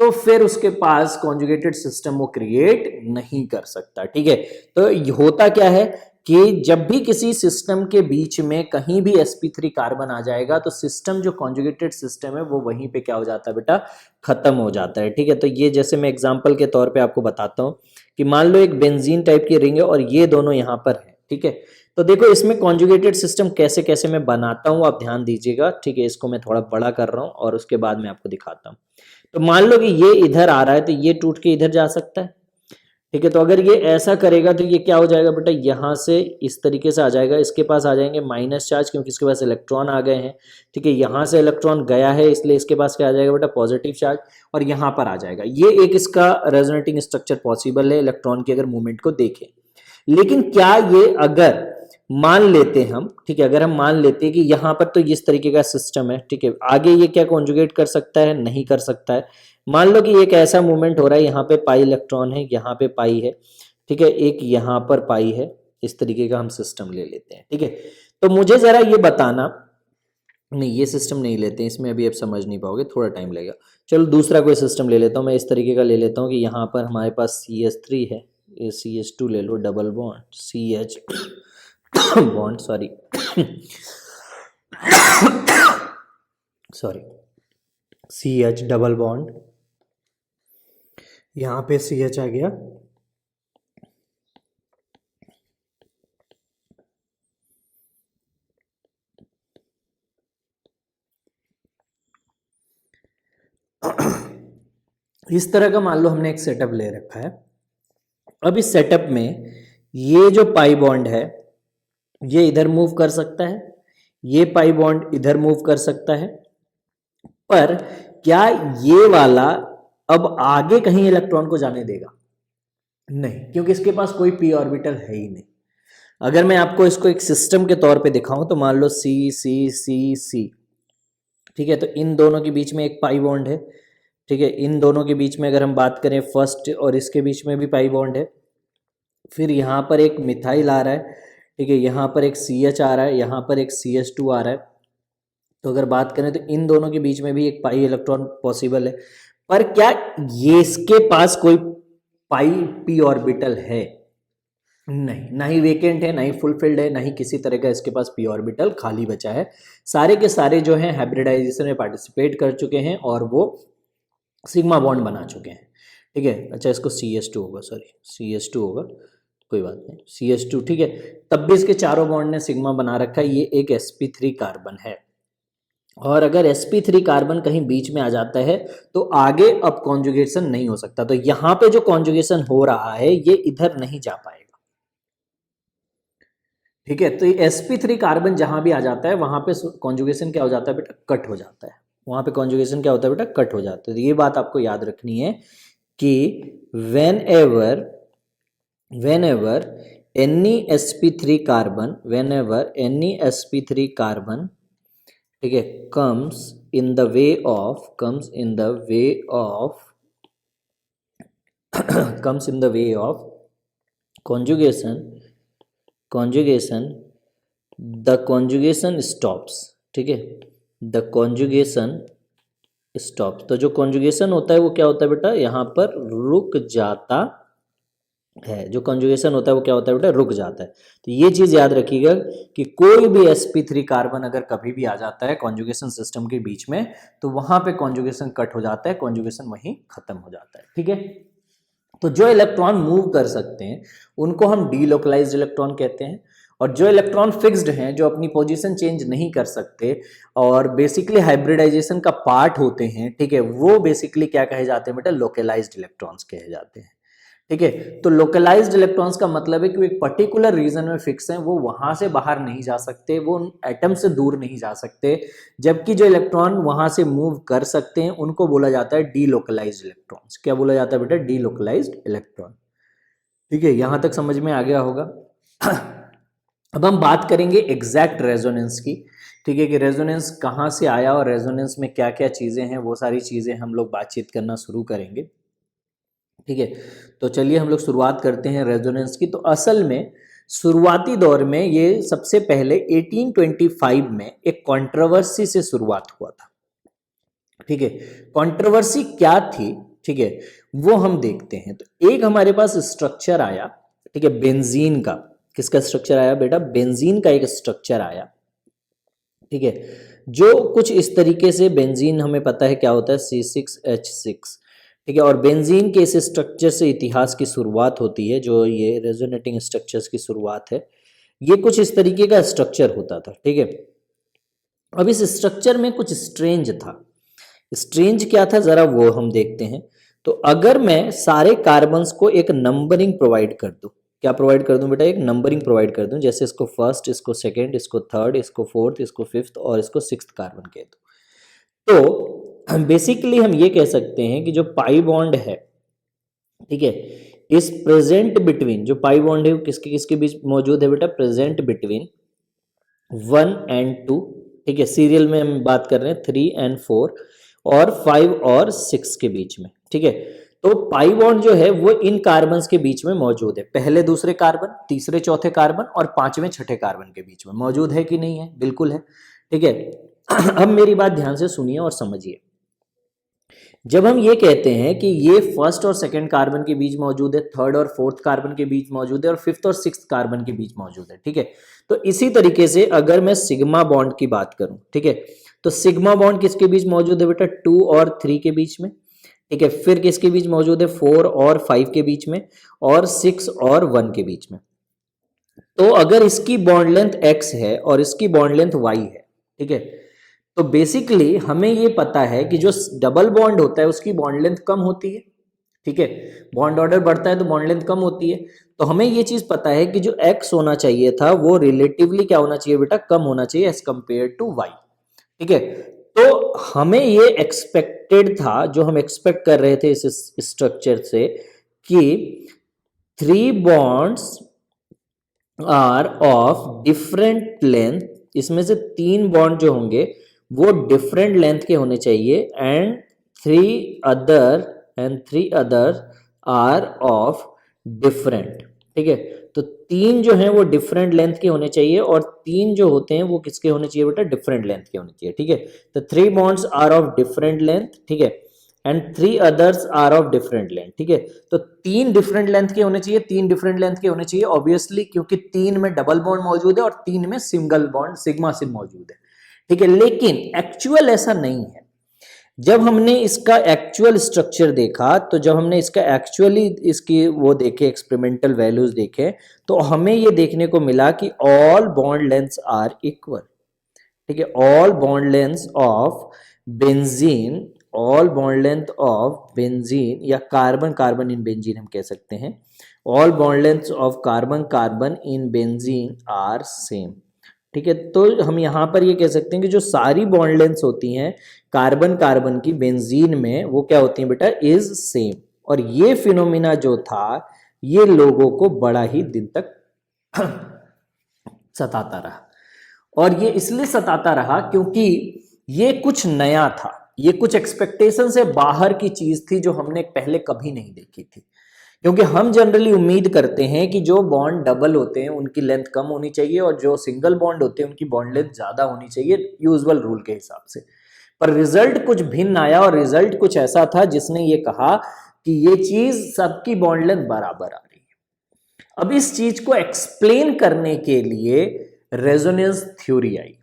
तो फिर उसके पास कॉन्जुगेटेड सिस्टम वो क्रिएट नहीं कर सकता, ठीक है। तो होता क्या है कि जब भी किसी सिस्टम के बीच में कहीं भी sp3 कार्बन आ जाएगा तो सिस्टम, जो कॉन्जुगेटेड सिस्टम है, वो वहीं पे क्या हो जाता है बेटा? खत्म हो जाता है, ठीक है। तो ये जैसे मैं एग्जांपल के तौर पे आपको बताता हूं कि मान लो एक बेंजीन टाइप की रिंग है और ये दोनों यहां पर है, ठीक है। तो देखो इसमें कॉन्जुगेटेड सिस्टम कैसे कैसे मैं बनाता हूँ आप ध्यान दीजिएगा, ठीक है। इसको मैं थोड़ा बड़ा कर रहा हूँ और उसके बाद मैं आपको दिखाता हूँ। तो मान लो कि ये इधर आ रहा है तो ये टूट के इधर जा सकता है, ठीक है। तो अगर ये ऐसा करेगा तो ये क्या हो जाएगा बेटा, यहाँ से इस तरीके से आ जाएगा, इसके पास आ जाएंगे माइनस चार्ज क्योंकि इसके पास इलेक्ट्रॉन आ गए हैं, ठीक है। यहाँ से इलेक्ट्रॉन गया है इसलिए इसके पास क्या आ जाएगा बेटा, पॉजिटिव चार्ज, और यहाँ पर आ जाएगा। ये एक इसका रेजोनेटिंग स्ट्रक्चर पॉसिबल है इलेक्ट्रॉन की अगर मूवमेंट को देखें। लेकिन क्या ये अगर मान लेते हम, ठीक है, अगर हम मान लेते हैं कि यहाँ पर तो इस तरीके का सिस्टम है, ठीक है, आगे ये क्या कॉन्जुगेट कर सकता है, नहीं कर सकता है। मान लो कि एक ऐसा मूवमेंट हो रहा है, यहाँ पे पाई इलेक्ट्रॉन है, यहाँ पे पाई है, ठीक है, एक यहाँ पर पाई है, इस तरीके का हम सिस्टम ले लेते हैं, ठीक है। तो मुझे जरा ये बताना, नहीं ये सिस्टम नहीं लेते हैं, इसमें अभी आप समझ नहीं पाओगे, थोड़ा टाइम लगेगा। चलो दूसरा कोई सिस्टम ले लेता हूँ, मैं इस तरीके का ले लेता हूँ कि यहाँ पर हमारे पास CH3 है, ये CH2 ले लो, double bond CH bond, sorry sorry CH double bond, यहाँ पे CH आ गया, इस तरह का मान लो हमने एक सेटअप ले रखा है। अब इस सेटअप में ये जो पाई बॉन्ड है ये इधर मूव कर सकता है, ये पाई बॉन्ड इधर मूव कर सकता है, पर क्या ये वाला अब आगे कहीं इलेक्ट्रॉन को जाने देगा? नहीं, क्योंकि इसके पास कोई p ऑर्बिटल है ही नहीं। अगर मैं आपको इसको एक सिस्टम के तौर पे दिखाऊं तो मान लो C C C C, ठीक है। तो इन दोनों के बीच में एक पाई बॉन्ड है, ठीक है। इन दोनों के बीच में अगर हम बात करें फर्स्ट और इसके बीच में भी पाई बॉन्ड है, फिर यहाँ पर एक मिथाइल आ रहा है, ठीक है, यहाँ पर एक CH आ रहा है, यहाँ पर एक CH2 आ रहा है। तो अगर बात करें तो इन दोनों के बीच में भी एक पाई इलेक्ट्रॉन पॉसिबल है, पर क्या ये इसके पास कोई पाई p ऑर्बिटल है? नहीं, ना ही वेकेंट है, ना ही फुलफिल्ड है, ना ही किसी तरह का इसके पास p ऑर्बिटल खाली बचा है। सारे के सारे जो हैं हाइब्रिडाइजेशन में पार्टिसिपेट कर चुके हैं और वो सिग्मा बॉन्ड बना चुके हैं, ठीक है। अच्छा इसको CH2 होगा, सॉरी CH2 होगा, कोई बात नहीं, CH2, ठीक है। तब भी इसके चारों बॉन्ड ने सिग्मा बना रखा है, ये एक sp3 कार्बन है। और अगर sp3 कार्बन कहीं बीच में आ जाता है तो आगे अब कॉन्जुगेशन नहीं हो सकता। तो यहां पे जो कॉन्जुगेशन हो रहा है ये इधर नहीं जा पाएगा, ठीक है। तो ये sp3 कार्बन जहां भी आ जाता है वहां पे कॉन्जुगेशन क्या हो जाता है बेटा, कट हो जाता है। वहां पे कॉन्जुगेशन क्या होता है बेटा, कट हो जाता है। तो ये बात आपको याद रखनी है कि whenever any sp3 carbon, whenever any sp3 carbon, ठीक है, comes in the way of comes in the way of conjugation, the conjugation stops, ठीक है, the conjugation stops। तो जो conjugation होता है वो क्या होता है बेटा, यहाँ पर रुक जाता है। जो कॉन्जुगेशन होता है वो क्या होता है बेटा, रुक जाता है। तो ये चीज याद रखिएगा कि कोई भी sp3 कार्बन अगर कभी भी आ जाता है कॉन्जुगेशन सिस्टम के बीच में तो वहां पे कॉन्जुगेशन कट हो जाता है, कॉन्जुगेशन वहीं खत्म हो जाता है, ठीक है। तो जो इलेक्ट्रॉन मूव कर सकते हैं उनको हम डीलोकलाइज्ड इलेक्ट्रॉन कहते हैं, और जो इलेक्ट्रॉन फिक्स्ड हैं, जो अपनी पोजीशन चेंज नहीं कर सकते और बेसिकली हाइब्रिडाइजेशन का पार्ट होते हैं, ठीक है, वो बेसिकली क्या कहे जाते हैं बेटा, लोकलाइज्ड इलेक्ट्रॉन्स कहे जाते हैं, ठीक है। तो लोकलाइज्ड इलेक्ट्रॉन्स का मतलब है कि वो एक पर्टिकुलर रीजन में फिक्स हैं, वो वहां से बाहर नहीं जा सकते, वो एटम से दूर नहीं जा सकते, जबकि जो इलेक्ट्रॉन वहां से मूव कर सकते हैं उनको बोला जाता है डीलोकलाइज्ड इलेक्ट्रॉन्स। क्या बोला जाता है बेटा, डीलोकलाइज्ड इलेक्ट्रॉन, ठीक है। यहां तक समझ में आ गया होगा। अब हम बात करेंगे एग्जैक्ट रेजोनेंस की, ठीक है, कि रेजोनेंस कहाँ से आया और रेजोनेंस में क्या क्या चीजें हैं, वो सारी चीजें हम लोग बातचीत करना शुरू करेंगे, ठीक है। तो चलिए हम लोग शुरुआत करते हैं रेजोनेंस की। तो असल में शुरुआती दौर में ये सबसे पहले 1825 में एक कंट्रोवर्सी से शुरुआत हुआ था, ठीक है। कंट्रोवर्सी क्या थी, ठीक है, वो हम देखते हैं। तो एक हमारे पास स्ट्रक्चर आया, ठीक है, बेंजीन का। किसका स्ट्रक्चर आया बेटा, बेंजीन का एक स्ट्रक्चर आया, ठीक है, जो कुछ इस तरीके से, बेंजीन हमें पता है क्या होता है, C6H6, ठीक है। और बेंजीन के इस स्ट्रक्चर से इतिहास की शुरुआत होती है, जो ये रेजोनेटिंग स्ट्रक्चर्स की शुरुआत है, ये कुछ इस तरीके का स्ट्रक्चर होता था, ठीक है। अब इस स्ट्रक्चर में कुछ स्ट्रेंज था। स्ट्रेंज क्या था जरा वो हम देखते हैं। तो अगर मैं सारे कार्बन्स को एक नंबरिंग प्रोवाइड कर दूं, क्या प्रोवाइड कर दूं बेटा, एक नंबरिंग प्रोवाइड कर दूं, जैसे इसको फर्स्ट, इसको सेकंड, इसको थर्ड, इसको फोर्थ, इसको फिफ्थ और इसको सिक्स्थ कार्बन कह दूं, तो बेसिकली हम ये कह सकते हैं कि जो पाई बॉन्ड है, ठीक है, इस प्रेजेंट बिटवीन, जो पाई बॉन्ड है वो किसके किसके बीच मौजूद है बेटा, प्रेजेंट बिटवीन 1 एंड 2, ठीक है, सीरियल में हम बात कर रहे हैं 3 एंड 4 और 5 और 6 के बीच में, ठीक है। तो पाई बॉन्ड जो है वो इन कार्बन्स के बीच में मौजूद है, पहले दूसरे कार्बन, तीसरे चौथे कार्बन और पांचवें छठे कार्बन के बीच में मौजूद है कि नहीं है, बिल्कुल है, ठीक है। अब मेरी बात ध्यान से सुनिए और समझिए। जब हम ये कहते हैं कि ये फर्स्ट और सेकंड कार्बन के बीच मौजूद है, थर्ड और फोर्थ कार्बन के बीच मौजूद है और फिफ्थ और सिक्स्थ कार्बन के बीच मौजूद है, ठीक है, तो इसी तरीके से अगर मैं सिग्मा बॉन्ड की बात करूं, ठीक है, तो सिग्मा बॉन्ड किसके बीच मौजूद है बेटा, 2 और 3 के बीच में, ठीक है, फिर किसके बीच मौजूद है, 4 और 5 के बीच में और 6 और 1 के बीच में। तो अगर इसकी बॉन्ड लेंथ x है और इसकी बॉन्ड लेंथ y है, ठीक है, तो बेसिकली हमें ये पता है कि जो डबल बॉन्ड होता है उसकी बॉन्ड लेंथ कम होती है, ठीक है, बॉन्ड ऑर्डर बढ़ता है तो बॉन्ड लेंथ कम होती है। तो हमें ये चीज पता है कि जो x होना चाहिए था वो रिलेटिवली क्या होना चाहिए बेटा, कम होना चाहिए एज कंपेयर टू y, ठीक है। तो हमें ये एक्सपेक्टेड था, जो हम एक्सपेक्ट कर रहे थे इस स्ट्रक्चर से, कि 3 bonds are of different length, इसमें से 3 बॉन्ड जो होंगे वो डिफरेंट लेंथ के होने चाहिए, and 3 other are of different, ठीक है। तो 3 जो हैं वो डिफरेंट लेंथ के होने चाहिए और 3 जो होते हैं वो किसके होने चाहिए बेटा, डिफरेंट लेंथ के होने चाहिए, ठीक है। तो 3 bonds are of different length, ठीक है, and 3 others are of different length, ठीक है। तो 3 डिफरेंट लेंथ के होने चाहिए, 3 डिफरेंट लेंथ के होने चाहिए ऑब्वियसली, क्योंकि 3 में डबल बॉन्ड मौजूद है और 3 में सिंगल बॉन्ड सिग्मा सिम मौजूद है, ठीक है। लेकिन एक्चुअल ऐसा नहीं है। जब हमने इसका एक्चुअल स्ट्रक्चर देखा, तो जब हमने इसका एक्चुअली इसकी वो देखे एक्सपेरिमेंटल वैल्यूज देखे, तो हमें ये देखने को मिला कि all bond lengths are equal, ठीक है, all bond lengths of benzene, all bond length of benzene या कार्बन कार्बन इन बेंजीन हम कह सकते हैं, all bond lengths of carbon carbon in benzene are same, ठीक है। तो हम यहाँ पर ये कह सकते हैं कि जो सारी बॉन्ड लेंथ्स होती हैं कार्बन कार्बन की बेंजीन में, वो क्या होती हैं बेटा, इज सेम। और ये फिनोमिना जो था ये लोगों को बड़ा ही दिन तक सताता रहा, और ये इसलिए सताता रहा क्योंकि ये कुछ नया था, ये कुछ एक्सपेक्टेशन से बाहर की चीज थी जो हमने पहले कभी नहीं देखी थी। क्योंकि हम जनरली उम्मीद करते हैं कि जो बॉन्ड डबल होते हैं उनकी लेंथ कम होनी चाहिए और जो सिंगल बॉन्ड होते हैं उनकी बॉन्ड लेंथ ज्यादा होनी चाहिए यूजुअल रूल के हिसाब से। पर रिजल्ट कुछ भिन्न आया और रिजल्ट कुछ ऐसा था जिसने ये कहा कि ये चीज सबकी बॉन्ड लेंथ बराबर आ रही है। अब इस चीज को एक्सप्लेन करने के लिए रेजोनेंस थ्योरी आई,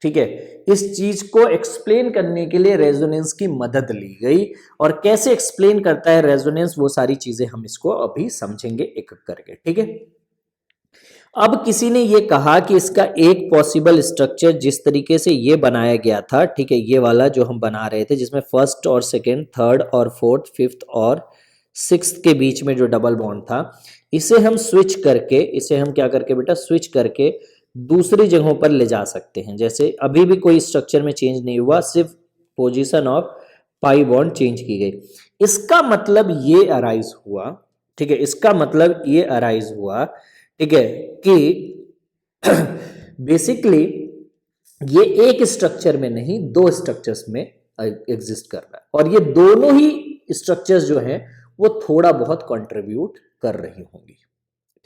ठीक है। इस चीज को एक्सप्लेन करने के लिए रेजोनेंस की मदद ली गई, और कैसे एक्सप्लेन करता है रेजोनेंस वो सारी चीजें हम इसको अभी समझेंगे एक एक करके, ठीक है। अब किसी ने ये कहा कि इसका एक पॉसिबल स्ट्रक्चर जिस तरीके से ये बनाया गया था, ठीक है, ये वाला जो हम बना रहे थे जिसमें फर्स्ट और सेकंड, थर्ड और फोर्थ, फिफ्थ और सिक्स्थ के बीच में जो डबल बॉन्ड था, इसे हम स्विच करके, इसे हम क्या करके बेटा, स्विच करके दूसरी जगहों पर ले जा सकते हैं। जैसे अभी भी कोई स्ट्रक्चर में चेंज नहीं हुआ, सिर्फ position of pi bond change की गई। इसका मतलब ये अराइज हुआ, ठीक है, इसका मतलब ये अराइज हुआ, ठीक है, कि बेसिकली ये एक स्ट्रक्चर में नहीं 2 स्ट्रक्चर्स में एग्जिस्ट कर रहा है, और ये दोनों ही स्ट्रक्चर्स जो हैं वो थोड़ा बहुत कंट्रीब्यूट कर रही होंगी,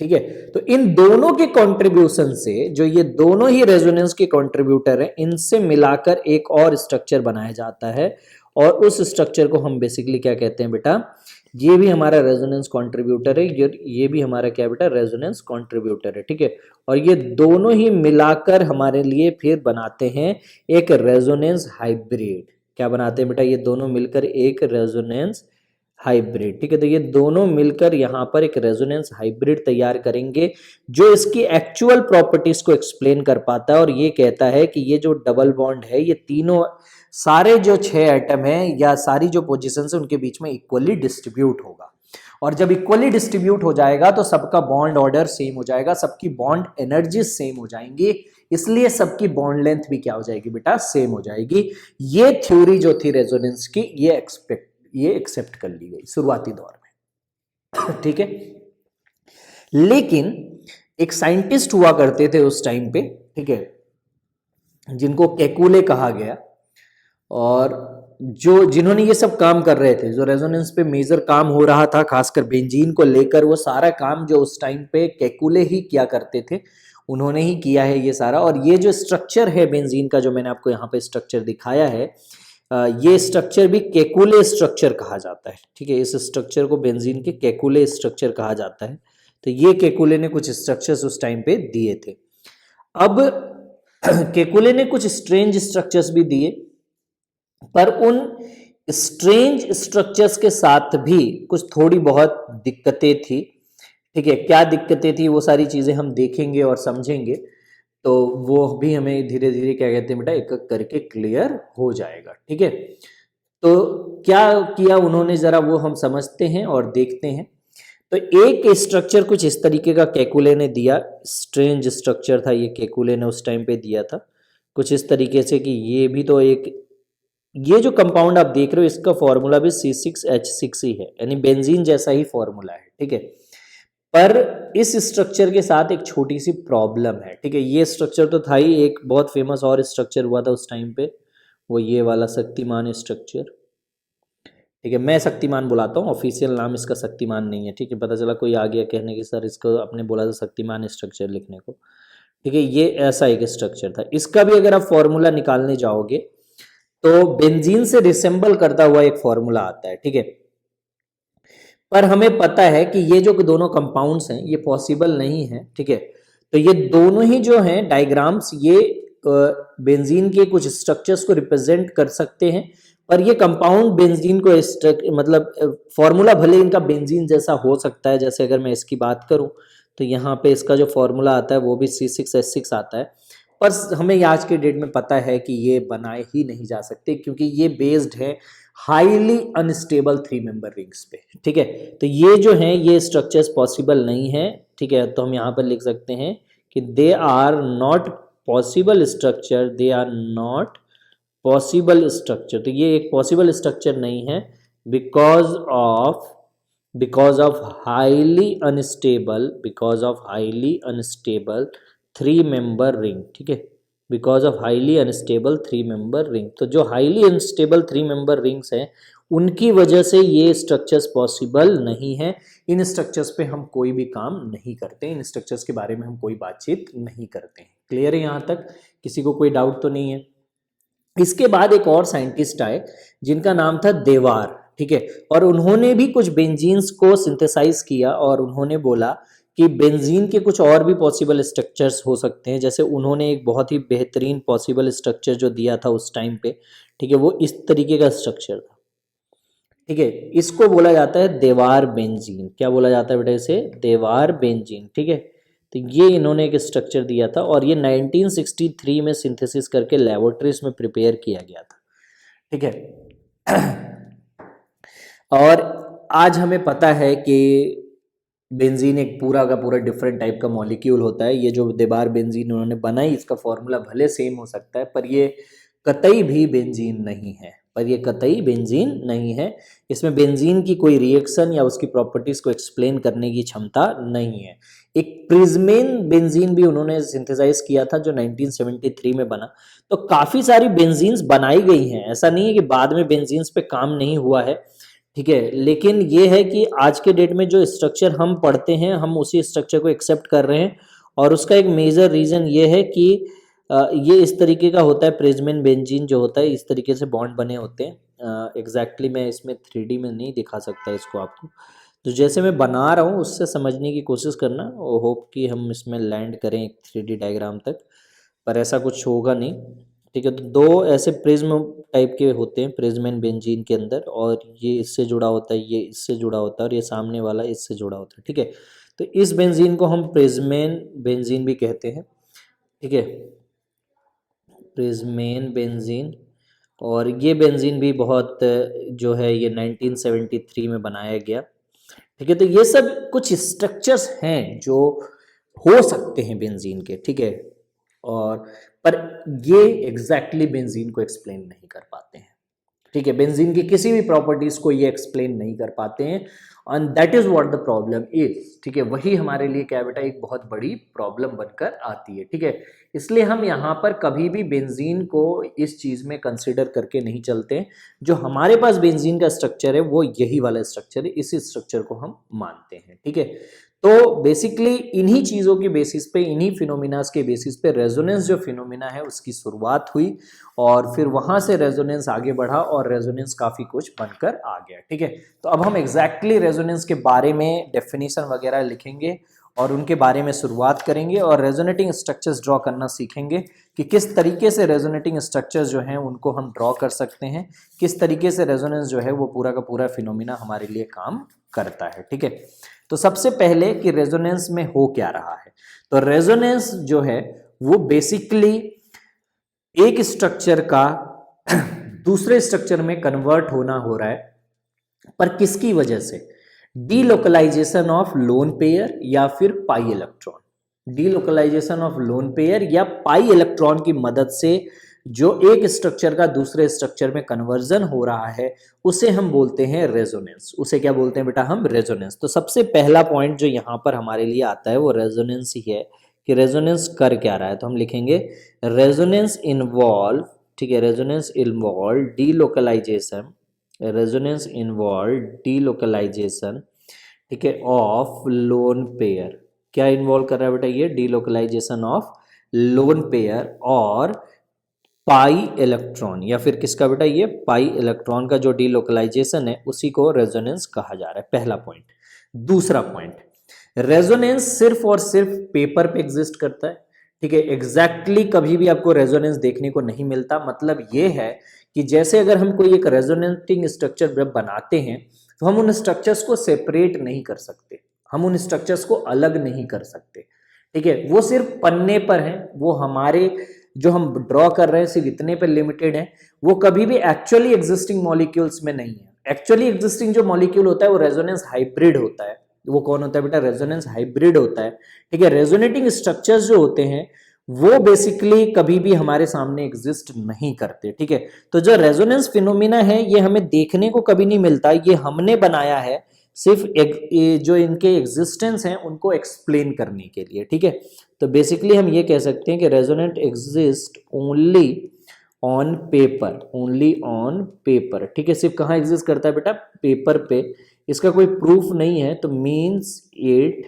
ठीक है। तो इन दोनों के कंट्रीब्यूशन से, जो ये दोनों ही रेजोनेंस के कंट्रीब्यूटर हैं, इनसे मिलाकर एक और स्ट्रक्चर बनाया जाता है, और उस स्ट्रक्चर को हम बेसिकली क्या कहते हैं बेटा, ये भी हमारा रेजोनेंस कंट्रीब्यूटर है, ये भी हमारा क्या बेटा, रेजोनेंस कंट्रीब्यूटर है, ठीक है। और ये दोनों ही मिलाकर हमारे लिए फिर बनाते हैं एक रेजोनेंस हाइब्रिड। क्या बनाते हैं बेटा, ये दोनों मिलकर एक रेजोनेंस हाइब्रिड। ठीक है, तो ये दोनों मिलकर यहाँ पर एक रेजोनेंस हाइब्रिड तैयार करेंगे जो इसकी एक्चुअल प्रॉपर्टीज को एक्सप्लेन कर पाता है और ये कहता है कि ये जो डबल बॉन्ड है ये तीनों सारे जो 6 एटम है या सारी जो पोजीशन है उनके बीच में इक्वली डिस्ट्रीब्यूट होगा, और जब इक्वली डिस्ट्रीब्यूट हो जाएगा तो सबका बॉन्ड ऑर्डर सेम हो जाएगा, सबकी बॉन्ड एनर्जी सेम हो जाएंगी, इसलिए सबकी बॉन्ड लेंथ भी क्या हो जाएगी बेटा, सेम हो जाएगी। ये थ्योरी जो थी रेजोनेंस की ये एक्सेप्ट कर ली गई शुरुआती दौर में। ठीक है, लेकिन एक साइंटिस्ट हुआ करते थे उस टाइम पे, ठीक है, जिनको केकुले कहा गया, और जिन्होंने ये सब काम कर रहे थे, जो रेजोनेंस पे मेजर काम हो रहा था खासकर बेंजीन को लेकर, वो सारा काम जो उस टाइम पे केकुले ही किया करते थे, उन्होंने ही किया है ये सारा। और ये जो स्ट्रक्चर है बेंजीन का, जो मैंने आपको यहाँ पे स्ट्रक्चर दिखाया है, ये स्ट्रक्चर भी केकुले स्ट्रक्चर कहा जाता है। ठीक है, इस स्ट्रक्चर को बेंजीन के केकुले स्ट्रक्चर कहा जाता है। तो ये केकुले ने कुछ स्ट्रक्चर्स उस टाइम पे दिए थे। अब केकुले ने कुछ स्ट्रेंज स्ट्रक्चर्स भी दिए, पर उन स्ट्रेंज स्ट्रक्चर्स के साथ भी कुछ थोड़ी बहुत दिक्कतें थी। ठीक है, क्या दिक्कतें थी वो सारी चीजें हम देखेंगे और समझेंगे, तो वो भी हमें धीरे धीरे क्या कहते हैं बेटा, एक एक करके क्लियर हो जाएगा। ठीक है, तो क्या किया उन्होंने जरा वो हम समझते हैं और देखते हैं। तो एक स्ट्रक्चर कुछ इस तरीके का केकुले ने दिया, स्ट्रेंज स्ट्रक्चर था ये, केकुले ने उस टाइम पे दिया था कुछ इस तरीके से कि ये भी तो एक, ये जो कंपाउंड आप देख रहे हो इसका फॉर्मूला भी C6H6 ही है, यानी बेंजीन जैसा ही फॉर्मूला है। ठीक है, पर इस स्ट्रक्चर के साथ एक छोटी सी प्रॉब्लम है। ठीक है, ये स्ट्रक्चर तो था ही, एक बहुत फेमस और स्ट्रक्चर हुआ था उस टाइम पे, वो ये वाला शक्तिमान स्ट्रक्चर। ठीक है, मैं शक्तिमान बुलाता हूँ, ऑफिशियल नाम इसका शक्तिमान नहीं है। ठीक है, पता चला कोई आ गया कहने की सर इसको आपने बोला था शक्तिमान स्ट्रक्चर लिखने को। ठीक है, ये ऐसा एक स्ट्रक्चर था। इसका भी अगर आप फॉर्मूला निकालने जाओगे तो बेंजीन से रिसेंबल करता हुआ एक फॉर्मूला आता है। ठीक है, पर हमें पता है कि ये जो दोनों कंपाउंड्स हैं ये पॉसिबल नहीं है। ठीक है, तो ये दोनों ही जो हैं डायग्राम्स, ये बेंजीन के कुछ स्ट्रक्चर्स को रिप्रेजेंट कर सकते हैं, पर ये कंपाउंड बेंजीन को मतलब फॉर्मूला भले इनका बेंजीन जैसा हो सकता है। जैसे अगर मैं इसकी बात करूं तो यहाँ पे इसका जो फॉर्मूला आता है वो भी C6H6 आता है, पर हमें आज के डेट में पता है कि ये बनाए ही नहीं जा सकते, क्योंकि ये बेस्ड है हाईली अनस्टेबल 3 मेंबर रिंग्स पे। ठीक है, तो ये जो है ये स्ट्रक्चर्स पॉसिबल नहीं है। ठीक है, तो हम यहाँ पर लिख सकते हैं कि they are not possible structure, they are not possible structure. तो ये एक पॉसिबल स्ट्रक्चर नहीं है because of highly unstable 3 member ring. ठीक है, because of highly unstable 3 member ring. तो जो हाईली अनस्टेबल 3 मेंबर रिंग्स हैं उनकी वजह से ये स्ट्रक्चर्स पॉसिबल नहीं है। इन स्ट्रक्चर्स पे हम कोई भी काम नहीं करते, इन स्ट्रक्चर्स के बारे में हम कोई बातचीत नहीं करते हैं। क्लियर है यहाँ तक? किसी को कोई डाउट तो नहीं है? इसके बाद एक और साइंटिस्ट आए जिनका नाम था देवार। ठीक है, और उन्होंने भी कुछ बेंजीन्स को सिंथेसाइज किया और उन्होंने बोला कि बेंजीन के कुछ और भी पॉसिबल स्ट्रक्चर्स हो सकते हैं। जैसे उन्होंने एक बहुत ही बेहतरीन पॉसिबल स्ट्रक्चर जो दिया था उस टाइम पे, ठीक है, वो इस तरीके का स्ट्रक्चर था। ठीक है, इसको बोला जाता है देवार बेंजीन। क्या बोला जाता है बेटा इसे? देवार बेंजीन। ठीक है, तो ये इन्होंने एक स्ट्रक्चर दिया था और ये 1963 में सिंथेसिस करके लेबोरेटरीज में प्रिपेयर किया गया था। ठीक है, और आज हमें पता है कि बेंजीन एक पूरा का पूरा डिफरेंट टाइप का मॉलिक्यूल होता है। ये जो देबार बेंजीन उन्होंने बनाई, इसका फॉर्मूला भले सेम हो सकता है, पर ये कतई भी बेंजीन नहीं है, इसमें बेंजीन की कोई रिएक्शन या उसकी प्रॉपर्टीज को एक्सप्लेन करने की क्षमता नहीं है। एक प्रिज्मेन बेंजीन भी उन्होंने सिंथेसाइज किया था जो 1973 में बना। तो काफी सारी बेंजीन्स बनाई गई हैं, ऐसा नहीं है कि बाद में बेंजीन्स पे काम नहीं हुआ है। ठीक है, लेकिन ये है कि आज के डेट में जो स्ट्रक्चर हम पढ़ते हैं हम उसी स्ट्रक्चर को एक्सेप्ट कर रहे हैं, और उसका एक मेजर रीजन ये है कि ये इस तरीके का होता है। प्रिज्मेन बेंजीन जो होता है इस तरीके से बॉन्ड बने होते हैं। एग्जैक्टली मैं इसमें 3D में नहीं दिखा सकता इसको आपको, तो जैसे मैं बना रहा हूँ उससे समझने की कोशिश करना, और होप कि हम इसमें लैंड करें एक 3D डायग्राम तक, पर ऐसा कुछ होगा नहीं। ठीक है, तो दो ऐसे प्रिज्म टाइप के होते हैं प्रिज्मेन बेंजीन के अंदर, और ये इससे जुड़ा होता है, ये इससे जुड़ा होता है, और ये सामने वाला इससे जुड़ा होता है, ठीक है। तो इस बेंजीन को हम प्रिज्मेन बेंजीन भी कहते हैं, ठीक है, प्रिज्मेन बेंजीन। और ये बेंजीन भी बहुत जो है ये 1973 में बनाया गया, ठीक है। तो ये सब कुछ स्ट्रक्चर्स हैं जो हो सकते हैं बेंजीन के, ठीक है, और पर ये एग्जैक्टली बेंजीन को एक्सप्लेन नहीं कर पाते हैं, ठीक है। बेंजीन की किसी भी प्रॉपर्टीज को ये एक्सप्लेन नहीं कर पाते हैं, and that is what the problem is, ठीक है। वही हमारे लिए क्या बेटा एक बहुत बड़ी प्रॉब्लम बनकर आती है, ठीक है। इसलिए हम यहाँ पर कभी भी बेंजीन को इस चीज में कंसिडर करके नहीं चलते। जो हमारे पास बेंजीन का स्ट्रक्चर है वो यही वाला स्ट्रक्चर है, इसी स्ट्रक्चर को हम मानते हैं, ठीक है। तो बेसिकली इन्हीं चीजों के बेसिस पे, इन्हीं फिनोमिनास के बेसिस पे रेजोनेंस जो फिनोमिना है उसकी शुरुआत हुई, और फिर वहां से रेजोनेंस आगे बढ़ा और रेजोनेंस काफी कुछ बनकर आ गया, ठीक है। तो अब हम एग्जैक्टली रेजोनेंस के बारे में डेफिनेशन वगैरह लिखेंगे और उनके बारे में शुरुआत करेंगे, और रेजोनेटिंग स्ट्रक्चर्स ड्रॉ करना सीखेंगे कि किस तरीके से रेजोनेटिंग स्ट्रक्चर्स जो हैं उनको हम ड्रॉ कर सकते हैं, किस तरीके से रेजोनेंस जो है वो पूरा का पूरा फिनोमिना हमारे लिए काम करता है, ठीक है। तो सबसे पहले कि रेजोनेंस में हो क्या रहा है, तो रेजोनेंस जो है वो बेसिकली एक स्ट्रक्चर का दूसरे स्ट्रक्चर में कन्वर्ट होना हो रहा है, पर किसकी वजह से? डीलोकलाइजेशन ऑफ लोन पेयर या फिर pi electron. Delocalisation of lone pair या पाई इलेक्ट्रॉन की मदद से जो एक स्ट्रक्चर का दूसरे स्ट्रक्चर में कन्वर्जन हो रहा है उसे हम बोलते हैं रेजोनेंस। उसे क्या बोलते हैं बेटा हम? रेजोनेंस। तो सबसे पहला पॉइंट जो यहां पर हमारे लिए आता है वो रेजोनेंस ही है कि रेजोनेंस कर क्या रहा है। तो हम लिखेंगे रेजोनेंस इन्वॉल्व, ठीक है, resonance involve delocalisation, resonance involve delocalisation, ठीक है, ऑफ लोन पेयर। क्या इन्वॉल्व कर रहा है बेटा ये? डीलोकलाइजेशन ऑफ लोन पेयर और पाई इलेक्ट्रॉन, या फिर किसका बेटा? ये पाई इलेक्ट्रॉन का जो डीलोकलाइजेशन है उसी को रेजोनेंस कहा जा रहा है। पहला पॉइंट। दूसरा पॉइंट, रेजोनेंस सिर्फ और सिर्फ पेपर पे एग्जिस्ट करता है, ठीक है। एग्जैक्टली कभी भी आपको रेजोनेंस देखने को नहीं मिलता। मतलब ये है कि जैसे अगर हम कोई एक रेजोनेटिंग स्ट्रक्चर बनाते हैं तो हम उन स्ट्रक्चर्स को सेपरेट नहीं कर सकते, हम उन स्ट्रक्चर्स को अलग नहीं कर सकते, ठीक है। वो सिर्फ पन्ने पर है, वो हमारे जो हम ड्रॉ कर रहे हैं सिर्फ इतने पर लिमिटेड है, वो कभी भी एक्चुअली एग्जिस्टिंग मॉलिक्यूल्स में नहीं है। एक्चुअली एग्जिस्टिंग जो मॉलिक्यूल होता है वो रेजोनेंस हाइब्रिड होता है। वो कौन होता है बेटा? रेजोनेंस हाइब्रिड होता है, ठीक है। रेजोनेटिंग स्ट्रक्चर्स जो होते हैं वो बेसिकली कभी भी हमारे सामने एग्जिस्ट नहीं करते, ठीक है। तो जो रेजोनेंस फिनोमिना है ये हमें देखने को कभी नहीं मिलता, ये हमने बनाया है सिर्फ जो इनके एग्जिस्टेंस हैं उनको एक्सप्लेन करने के लिए, ठीक है। तो बेसिकली हम ये कह सकते हैं कि resonant exist only on paper, only on paper, ठीक है। सिर्फ कहाँ एग्जिस्ट करता है बेटा? पेपर पे। इसका कोई प्रूफ नहीं है, तो मीन्स इट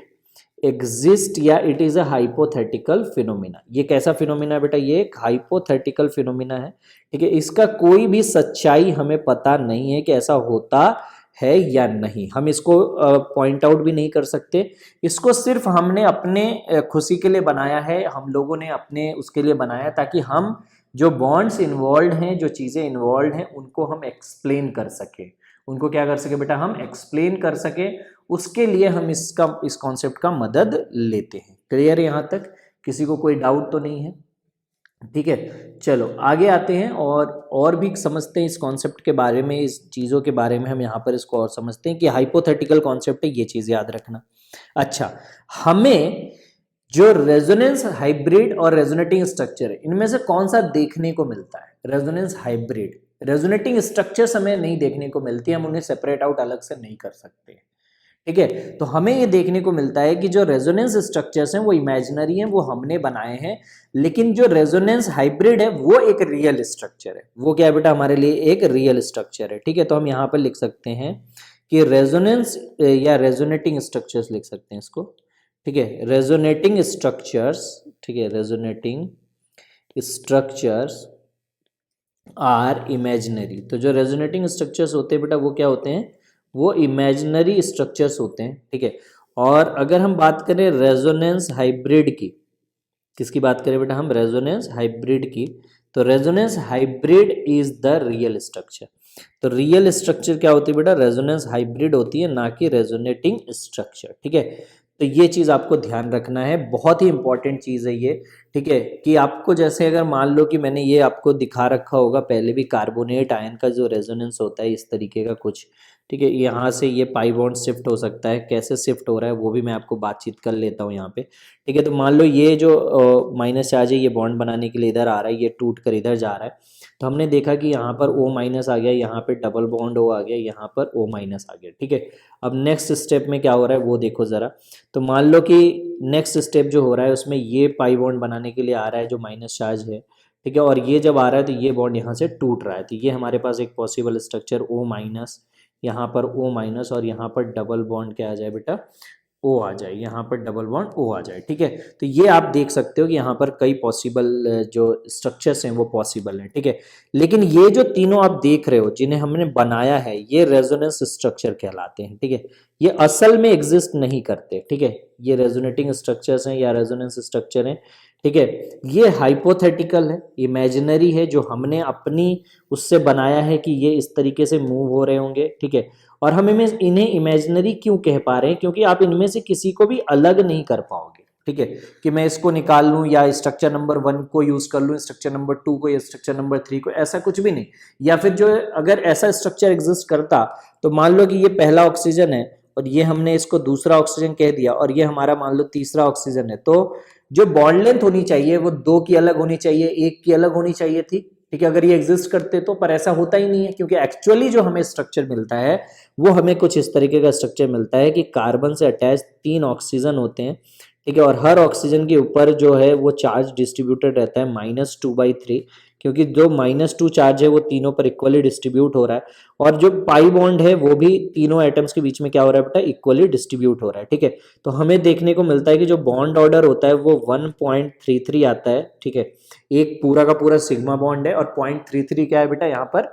एग्जिस्ट या it is a hypothetical phenomena. ये कैसा फिनोमिना है बेटा? ये एक हाइपोथेटिकल फिनोमिना है, ठीक है। इसका कोई भी सच्चाई हमें पता नहीं है कि ऐसा होता है या नहीं। हम इसको पॉइंट आउट भी नहीं कर सकते। इसको सिर्फ हमने अपने खुशी के लिए बनाया है, हम लोगों ने अपने उसके लिए बनाया ताकि हम जो बॉन्ड्स इन्वॉल्व हैं, जो चीज़ें इन्वॉल्व हैं, उनको हम एक्सप्लेन कर सके। उनको क्या कर सके बेटा? हम एक्सप्लेन कर सके। उसके लिए हम इस कॉन्सेप्ट का मदद लेते हैं। क्लियर है यहाँ तक? किसी को कोई डाउट तो नहीं है? ठीक है, चलो आगे आते हैं और भी समझते हैं इस कॉन्सेप्ट के बारे में, इस चीज़ों के बारे में। हम यहाँ पर इसको और समझते हैं कि हाइपोथेटिकल कॉन्सेप्ट है, ये चीज़ याद रखना। अच्छा, हमें जो रेजोनेंस हाइब्रिड और रेजोनेटिंग स्ट्रक्चर है इनमें से कौन सा देखने को मिलता है? Resonance hybrid. रेजोनेटिंग स्ट्रक्चर्स हमें नहीं देखने को मिलती है, हम उन्हें सेपरेट आउट अलग से नहीं कर सकते, ठीक है। तो हमें ये देखने को मिलता है कि जो रेजोनेंस स्ट्रक्चर्स हैं वो इमेजिनरी हैं, वो हमने बनाए हैं, लेकिन जो रेजोनेंस हाइब्रिड है वो एक रियल स्ट्रक्चर है। वो क्या है बेटा? हमारे लिए एक रियल स्ट्रक्चर है, ठीक है। तो हम यहाँ पर लिख सकते हैं कि रेजोनेंस या रेजोनेटिंग स्ट्रक्चर्स लिख सकते हैं इसको, ठीक है। रेजोनेटिंग स्ट्रक्चर्स, ठीक है, रेजोनेटिंग स्ट्रक्चर्स आर इमेजिनरी। तो जो रेजोनेटिंग स्ट्रक्चर्स होते हैं बेटा वो क्या होते हैं? वो इमेजिनरी स्ट्रक्चर्स होते हैं, ठीक है। और अगर हम बात करें रेजोनेंस हाइब्रिड की, किसकी बात करें बेटा हम? रेजोनेंस हाइब्रिड की, तो resonance hybrid is the real structure. तो रियल स्ट्रक्चर क्या होती है बेटा, रेजोनेंस हाइब्रिड होती है, ना कि रेजोनेटिंग स्ट्रक्चर। ठीक है, तो ये चीज आपको ध्यान रखना है, बहुत ही इंपॉर्टेंट चीज है ये। ठीक है, कि आपको जैसे अगर मान लो कि मैंने ये आपको दिखा रखा होगा पहले भी, कार्बोनेट आयन का जो रेजोनेंस होता है इस तरीके का कुछ। ठीक है, यहाँ से ये पाई बॉन्ड शिफ्ट हो सकता है, कैसे शिफ्ट हो रहा है वो भी मैं आपको बातचीत कर लेता हूँ यहाँ पे। ठीक है, तो मान लो ये जो माइनस चार्ज है ये बॉन्ड बनाने के लिए इधर आ रहा है, ये टूट कर इधर जा रहा है, तो हमने देखा कि यहाँ पर O माइनस आ गया, यहाँ पे डबल बॉन्ड O आ गया, यहाँ पर O माइनस आ गया। ठीक है, अब नेक्स्ट स्टेप में क्या हो रहा है वो देखो ज़रा। तो मान लो कि नेक्स्ट स्टेप जो हो रहा है उसमें ये पाई बॉन्ड बनाने के लिए आ रहा है जो माइनस चार्ज है। ठीक है, और ये जब आ रहा है तो ये बॉन्ड यहाँ से टूट रहा है, तो ये हमारे पास एक पॉसिबल स्ट्रक्चर O माइनस, यहाँ पर O माइनस, और यहाँ पर डबल बॉन्ड क्या आ जाए बेटा, ओ आ जाए, यहाँ पर डबल बॉन्ड ओ आ जाए। ठीक है, तो ये आप देख सकते हो कि यहाँ पर कई पॉसिबल जो स्ट्रक्चर्स हैं वो पॉसिबल हैं। ठीक है, लेकिन ये जो तीनों आप देख रहे हो जिन्हें हमने बनाया है ये रेजोनेंस स्ट्रक्चर कहलाते हैं। ठीक है, ये असल में एग्जिस्ट नहीं करते। ठीक है, ये रेजोनेटिंग स्ट्रक्चर्स हैं या रेजोनेंस स्ट्रक्चर हैं। ठीक है, ये हाइपोथेटिकल है, इमेजिनरी है, जो हमने अपनी उससे बनाया है कि ये इस तरीके से मूव हो रहे होंगे। ठीक है, और हम इन्हें इमेजिनरी क्यों कह पा रहे हैं, क्योंकि आप इनमें से किसी को भी अलग नहीं कर पाओगे। ठीक है, कि मैं इसको निकाल लूं या स्ट्रक्चर नंबर 1 को यूज कर लूं, स्ट्रक्चर नंबर 2 को या स्ट्रक्चर नंबर 3 को, ऐसा कुछ भी नहीं। या फिर जो अगर ऐसा स्ट्रक्चर एग्जिस्ट करता तो मान लो कि ये पहला ऑक्सीजन है और ये हमने इसको दूसरा ऑक्सीजन कह दिया, और ये हमारा मान लो तीसरा ऑक्सीजन है, तो जो बॉन्ड लेंथ होनी चाहिए वो 2 की अलग होनी चाहिए, 1 की अलग होनी चाहिए थी। ठीक है, अगर ये एग्जिस्ट करते तो, पर ऐसा होता ही नहीं है, क्योंकि एक्चुअली जो हमें स्ट्रक्चर मिलता है वो हमें कुछ इस तरीके का स्ट्रक्चर मिलता है कि कार्बन से अटैच 3 ऑक्सीजन होते हैं। ठीक है, और हर ऑक्सीजन के ऊपर जो है वो चार्ज डिस्ट्रीब्यूटेड रहता है -2/3, क्योंकि जो -2 चार्ज है वो तीनों पर इक्वली डिस्ट्रीब्यूट हो रहा है, और जो पाई बॉन्ड है वो भी तीनों एटम्स के बीच में क्या हो रहा है बेटा, इक्वली डिस्ट्रीब्यूट हो रहा है। ठीक है, तो हमें देखने को मिलता है कि जो बॉन्ड ऑर्डर होता है वो 1.33 आता है। ठीक है, एक पूरा का पूरा सिग्मा बॉन्ड है, और 0.33 क्या है बेटा, यहाँ पर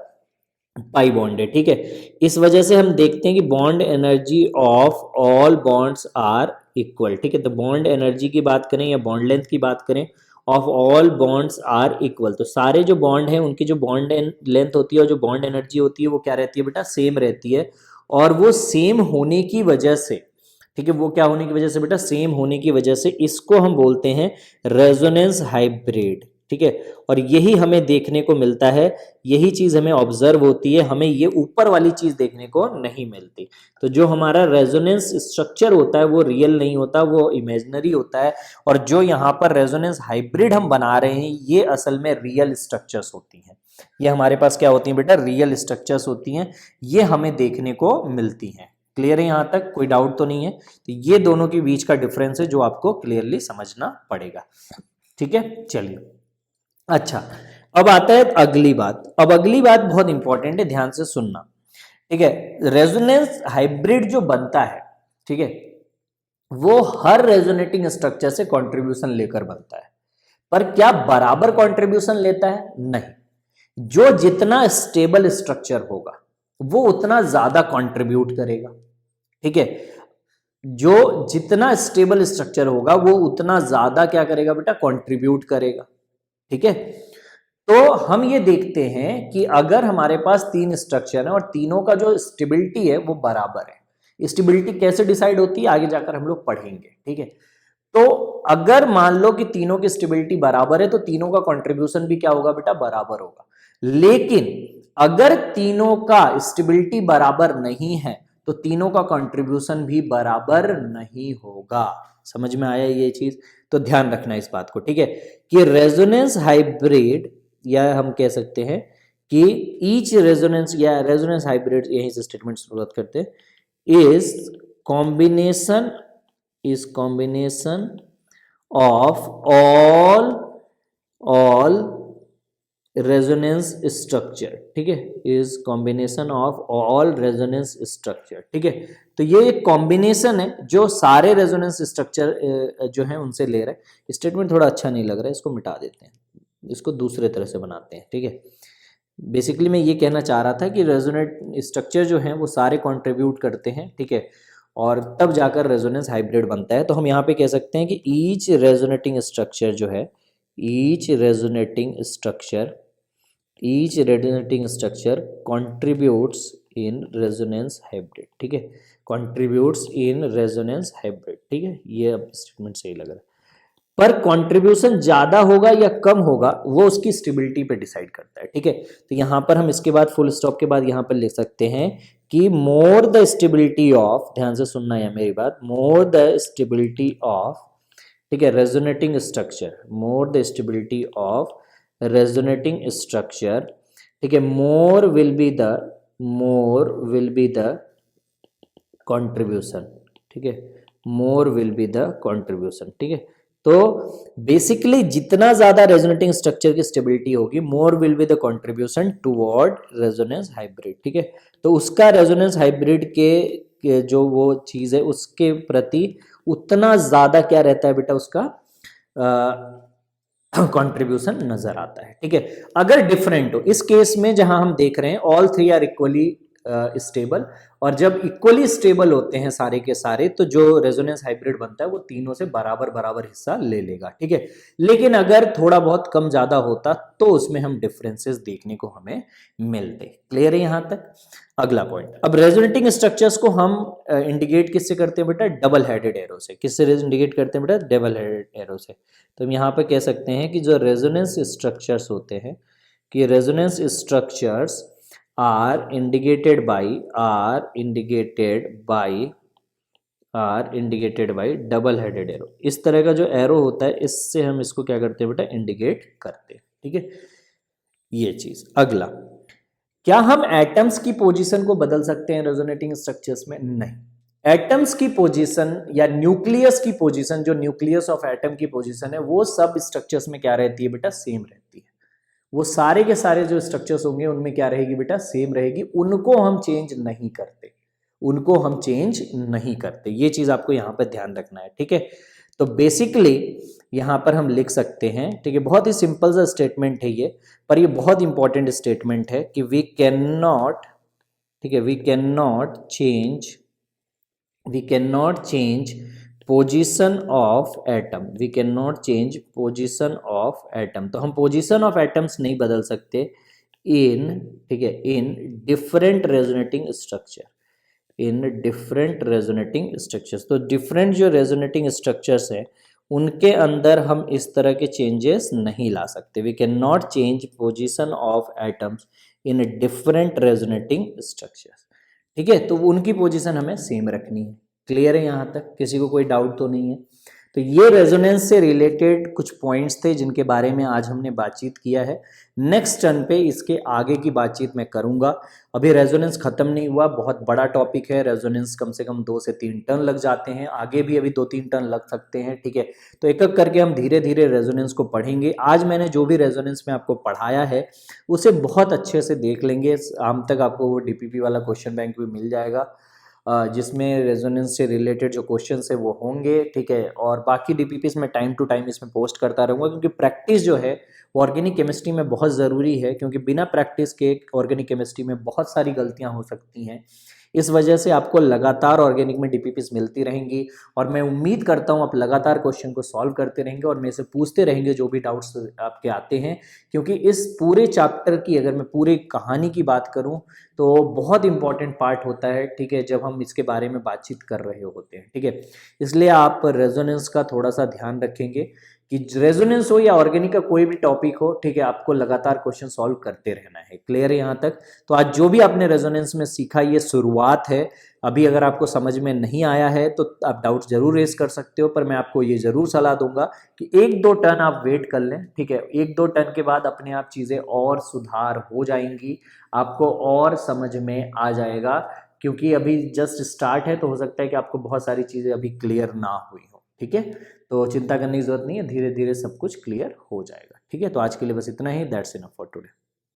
पाई बॉन्ड है। ठीक है, इस वजह से हम देखते हैं कि bond energy of all bonds are equal. ठीक है, तो बॉन्ड एनर्जी की बात करें या बॉन्ड लेंथ की बात करें, of all bonds are equal, तो सारे जो बॉन्ड हैं उनकी जो बॉन्ड लेंथ होती है और जो बॉन्ड एनर्जी होती है वो क्या रहती है बेटा, सेम रहती है। और वो सेम होने की वजह से, ठीक है, वो क्या होने की वजह से बेटा, सेम होने की वजह से इसको हम बोलते हैं रेजोनेंस हाइब्रिड। ठीक है, और यही हमें देखने को मिलता है, यही चीज हमें ऑब्जर्व होती है, हमें ये ऊपर वाली चीज देखने को नहीं मिलती। तो जो हमारा रेजोनेंस स्ट्रक्चर होता है वो रियल नहीं होता, वो इमेजिनरी होता है, और जो यहाँ पर रेजोनेंस हाइब्रिड हम बना रहे हैं ये असल में रियल स्ट्रक्चर्स होती हैं। ये हमारे पास क्या होती हैं बेटा, रियल स्ट्रक्चर्स होती हैं, ये हमें देखने को मिलती हैं। क्लियर है, यहाँ तक कोई डाउट तो नहीं है? तो ये दोनों के बीच का डिफरेंस है जो आपको क्लियरली समझना पड़ेगा। ठीक है, चलिए अच्छा, अब आता है अगली बात। अब अगली बात बहुत इंपॉर्टेंट है, ध्यान से सुनना। ठीक है, रेजोनेंस हाइब्रिड जो बनता है, ठीक है, वो हर रेजोनेटिंग स्ट्रक्चर से कंट्रीब्यूशन लेकर बनता है, पर क्या बराबर कंट्रीब्यूशन लेता है? नहीं। जो जितना स्टेबल स्ट्रक्चर होगा वो उतना ज्यादा कंट्रीब्यूट करेगा। ठीक है, जो जितना स्टेबल स्ट्रक्चर होगा वो उतना ज्यादा क्या करेगा बेटा, कंट्रीब्यूट करेगा। ठीक है, तो हम ये देखते हैं कि अगर हमारे पास 3 स्ट्रक्चर है और तीनों का जो स्टेबिलिटी है वो बराबर है, स्टेबिलिटी कैसे डिसाइड होती है आगे जाकर हम लोग पढ़ेंगे। ठीक है, तो अगर मान लो कि तीनों की स्टेबिलिटी बराबर है तो तीनों का कंट्रीब्यूशन भी क्या होगा बेटा, बराबर होगा। लेकिन अगर तीनों का स्टेबिलिटी बराबर नहीं है तो तीनों का कंट्रीब्यूशन भी बराबर नहीं होगा। समझ में आया ये चीज? तो ध्यान रखना इस बात को। ठीक है, कि रेजोनेंस हाइब्रिड, या हम कह सकते हैं कि ईच रेजोनेंस या रेजोनेंस हाइब्रिड, यहीं से स्टेटमेंट शुरुआत करते हैं, is combination of all resonance structure। ठीक है, is combination of all resonance structure. ठीक है, तो ये एक कॉम्बिनेशन है जो सारे रेजोनेंस स्ट्रक्चर जो है उनसे ले रहा है। स्टेटमेंट थोड़ा अच्छा नहीं लग रहा है, इसको मिटा देते हैं, इसको दूसरे तरह से बनाते हैं। ठीक है, बेसिकली मैं ये कहना चाह रहा था कि रेजोनेट स्ट्रक्चर जो है वो सारे कंट्रीब्यूट करते हैं। ठीक है, और तब जाकर रेजोनेंस हाइब्रिड बनता है। तो हम यहाँ पे कह सकते हैं कि ईच रेजोनेटिंग स्ट्रक्चर जो है, each resonating structure contributes in resonance hybrid, ठीक है, कॉन्ट्रीब्यूट्स इन रेजोनेंस हाइब्रिड, ठीक है, ये अब स्टेटमेंट सही लग रहा है। पर कंट्रीब्यूशन ज्यादा होगा या कम होगा वो उसकी स्टेबिलिटी पे डिसाइड करता है, ठीक है। तो यहां पर हम इसके बाद फुल स्टॉप के बाद यहां पर लिख सकते हैं कि मोर द स्टेबिलिटी ऑफ, ध्यान से सुनना है मेरी बात, मोर द स्टेबिलिटी ऑफ, ठीक है, resonating structure, more the stability of resonating structure, ठीक है, more will be the contribution, ठीक है, more will be the contribution, ठीक है। तो बेसिकली जितना ज्यादा रेजोनेटिंग स्ट्रक्चर की स्टेबिलिटी होगी, more will be the contribution toward resonance hybrid, ठीक है। तो उसका रेजोनेंस हाइब्रिड के जो वो चीज है उसके प्रति उतना ज्यादा क्या रहता है बेटा, उसका कंट्रीब्यूशन नजर आता है, ठीक है। अगर डिफरेंट हो, इस केस में जहां हम देख रहे हैं all three are equally stable, और जब इक्वली स्टेबल होते हैं सारे के सारे, तो जो रेजोनेंस हाइब्रिड बनता है वो तीनों से बराबर बराबर हिस्सा ले लेगा, ठीक है। लेकिन अगर थोड़ा बहुत कम ज्यादा होता तो उसमें हम डिफरेंसेस देखने को हमें मिलते। क्लियर है यहां तक? अगला पॉइंट, अब रेजोनेटिंग स्ट्रक्चर्स को हम इंडिकेट किससे करते हैं बेटा? डबल हेडेड एरो से। किससे इंडिकेट करते हैं बेटा? डबल हेडेड एरो से। तो हम यहाँ पे कह सकते हैं कि जो रेजोनेंस स्ट्रक्चर्स होते हैं, कि resonance structures are indicated by double headed arrow. इस तरह का जो एरो होता है इससे हम इसको क्या करते हैं बेटा? इंडिकेट करते हैं, ठीक है, ये चीज। अगला, क्या हम एटम्स की पोजीशन को बदल सकते हैं रेजोनेटिंग स्ट्रक्चर्स में? नहीं। एटम्स की पोजीशन या न्यूक्लियस की पोजीशन, जो न्यूक्लियस ऑफ एटम की पोजीशन है, वो सब स्ट्रक्चर्स में क्या रहती है बेटा? सेम रहती है। वो सारे के सारे जो स्ट्रक्चर्स होंगे उनमें क्या रहेगी बेटा? सेम रहेगी। उनको हम चेंज नहीं करते, उनको हम चेंज नहीं करते। ये चीज आपको यहां पर ध्यान रखना है, ठीक है। तो बेसिकली यहां पर हम लिख सकते हैं, ठीक है, बहुत ही सिंपल सा स्टेटमेंट है ये, पर ये बहुत इंपॉर्टेंट स्टेटमेंट है कि वी कैन नॉट, ठीक है, we can not change position of atom, we can not change position of atom. तो हम पोजीशन ऑफ एटम्स नहीं बदल सकते इन, ठीक है, इन डिफरेंट रेजोनेटिंग स्ट्रक्चर, इन डिफरेंट रेजोनेटिंग स्ट्रक्चर्स। तो डिफरेंट जो रेजोनेटिंग स्ट्रक्चर्स है उनके अंदर हम इस तरह के चेंजेस नहीं ला सकते। We can not change position of atoms in different resonating structures, ठीक है। तो उनकी पोजीशन हमें सेम रखनी है। क्लियर है यहां तक? किसी को कोई डाउट तो नहीं है? तो ये रेजोनेंस से रिलेटेड कुछ पॉइंट्स थे जिनके बारे में आज हमने बातचीत किया है। नेक्स्ट टर्न पे इसके आगे की बातचीत मैं करूंगा। अभी रेजोनेंस खत्म नहीं हुआ, बहुत बड़ा टॉपिक है। रेजोनेंस कम से कम 2 से 3 टर्न लग जाते हैं, आगे भी अभी 2-3 टर्न लग सकते हैं, ठीक है। तो एक एक करके हम धीरे धीरे रेजोनेंस को पढ़ेंगे। आज मैंने जो भी रेजोनेंस में आपको पढ़ाया है उसे बहुत अच्छे से देख लेंगे। शाम तक आपको वो DPP वाला क्वेश्चन बैंक भी मिल जाएगा, जिसमें रेजोनेंस से रिलेटेड जो क्वेश्चंस है वो होंगे, ठीक है। और बाकी DPPs में टाइम टू टाइम इसमें पोस्ट करता रहूँगा, क्योंकि प्रैक्टिस जो है वो ऑर्गेनिक केमिस्ट्री में बहुत ज़रूरी है, क्योंकि बिना प्रैक्टिस के ऑर्गेनिक केमिस्ट्री में बहुत सारी गलतियाँ हो सकती हैं। इस वजह से आपको लगातार ऑर्गेनिक में DPPs मिलती रहेंगी, और मैं उम्मीद करता हूँ आप लगातार क्वेश्चन को सॉल्व करते रहेंगे और मेरे से पूछते रहेंगे जो भी डाउट्स आपके आते हैं। क्योंकि इस पूरे चैप्टर की अगर मैं पूरी कहानी की बात करूँ तो बहुत इंपॉर्टेंट पार्ट होता है, ठीक है, जब हम इसके बारे में बातचीत कर रहे होते हैं, ठीक है। इसलिए आप रेजोनेंस का थोड़ा सा ध्यान रखेंगे कि रेजोनेंस हो या ऑर्गेनिक का कोई भी टॉपिक हो, ठीक है, आपको लगातार क्वेश्चन सॉल्व करते रहना है। क्लियर है यहाँ तक? तो आज जो भी आपने रेजोनेंस में सीखा ये शुरुआत है। अभी अगर आपको समझ में नहीं आया है तो आप डाउट जरूर रेज कर सकते हो, पर मैं आपको ये जरूर सलाह दूंगा कि 1-2 टर्न आप वेट कर लें, ठीक है। 1-2 टर्न के बाद अपने आप चीज़ें और सुधार हो जाएंगी, आपको और समझ में आ जाएगा। क्योंकि अभी जस्ट स्टार्ट है, तो हो सकता है कि आपको बहुत सारी चीज़ें अभी क्लियर ना हुई हो, ठीक है। तो चिंता करने की जरूरत नहीं है, धीरे धीरे सब कुछ क्लियर हो जाएगा, ठीक है। तो आज के लिए बस इतना ही। That's enough for today.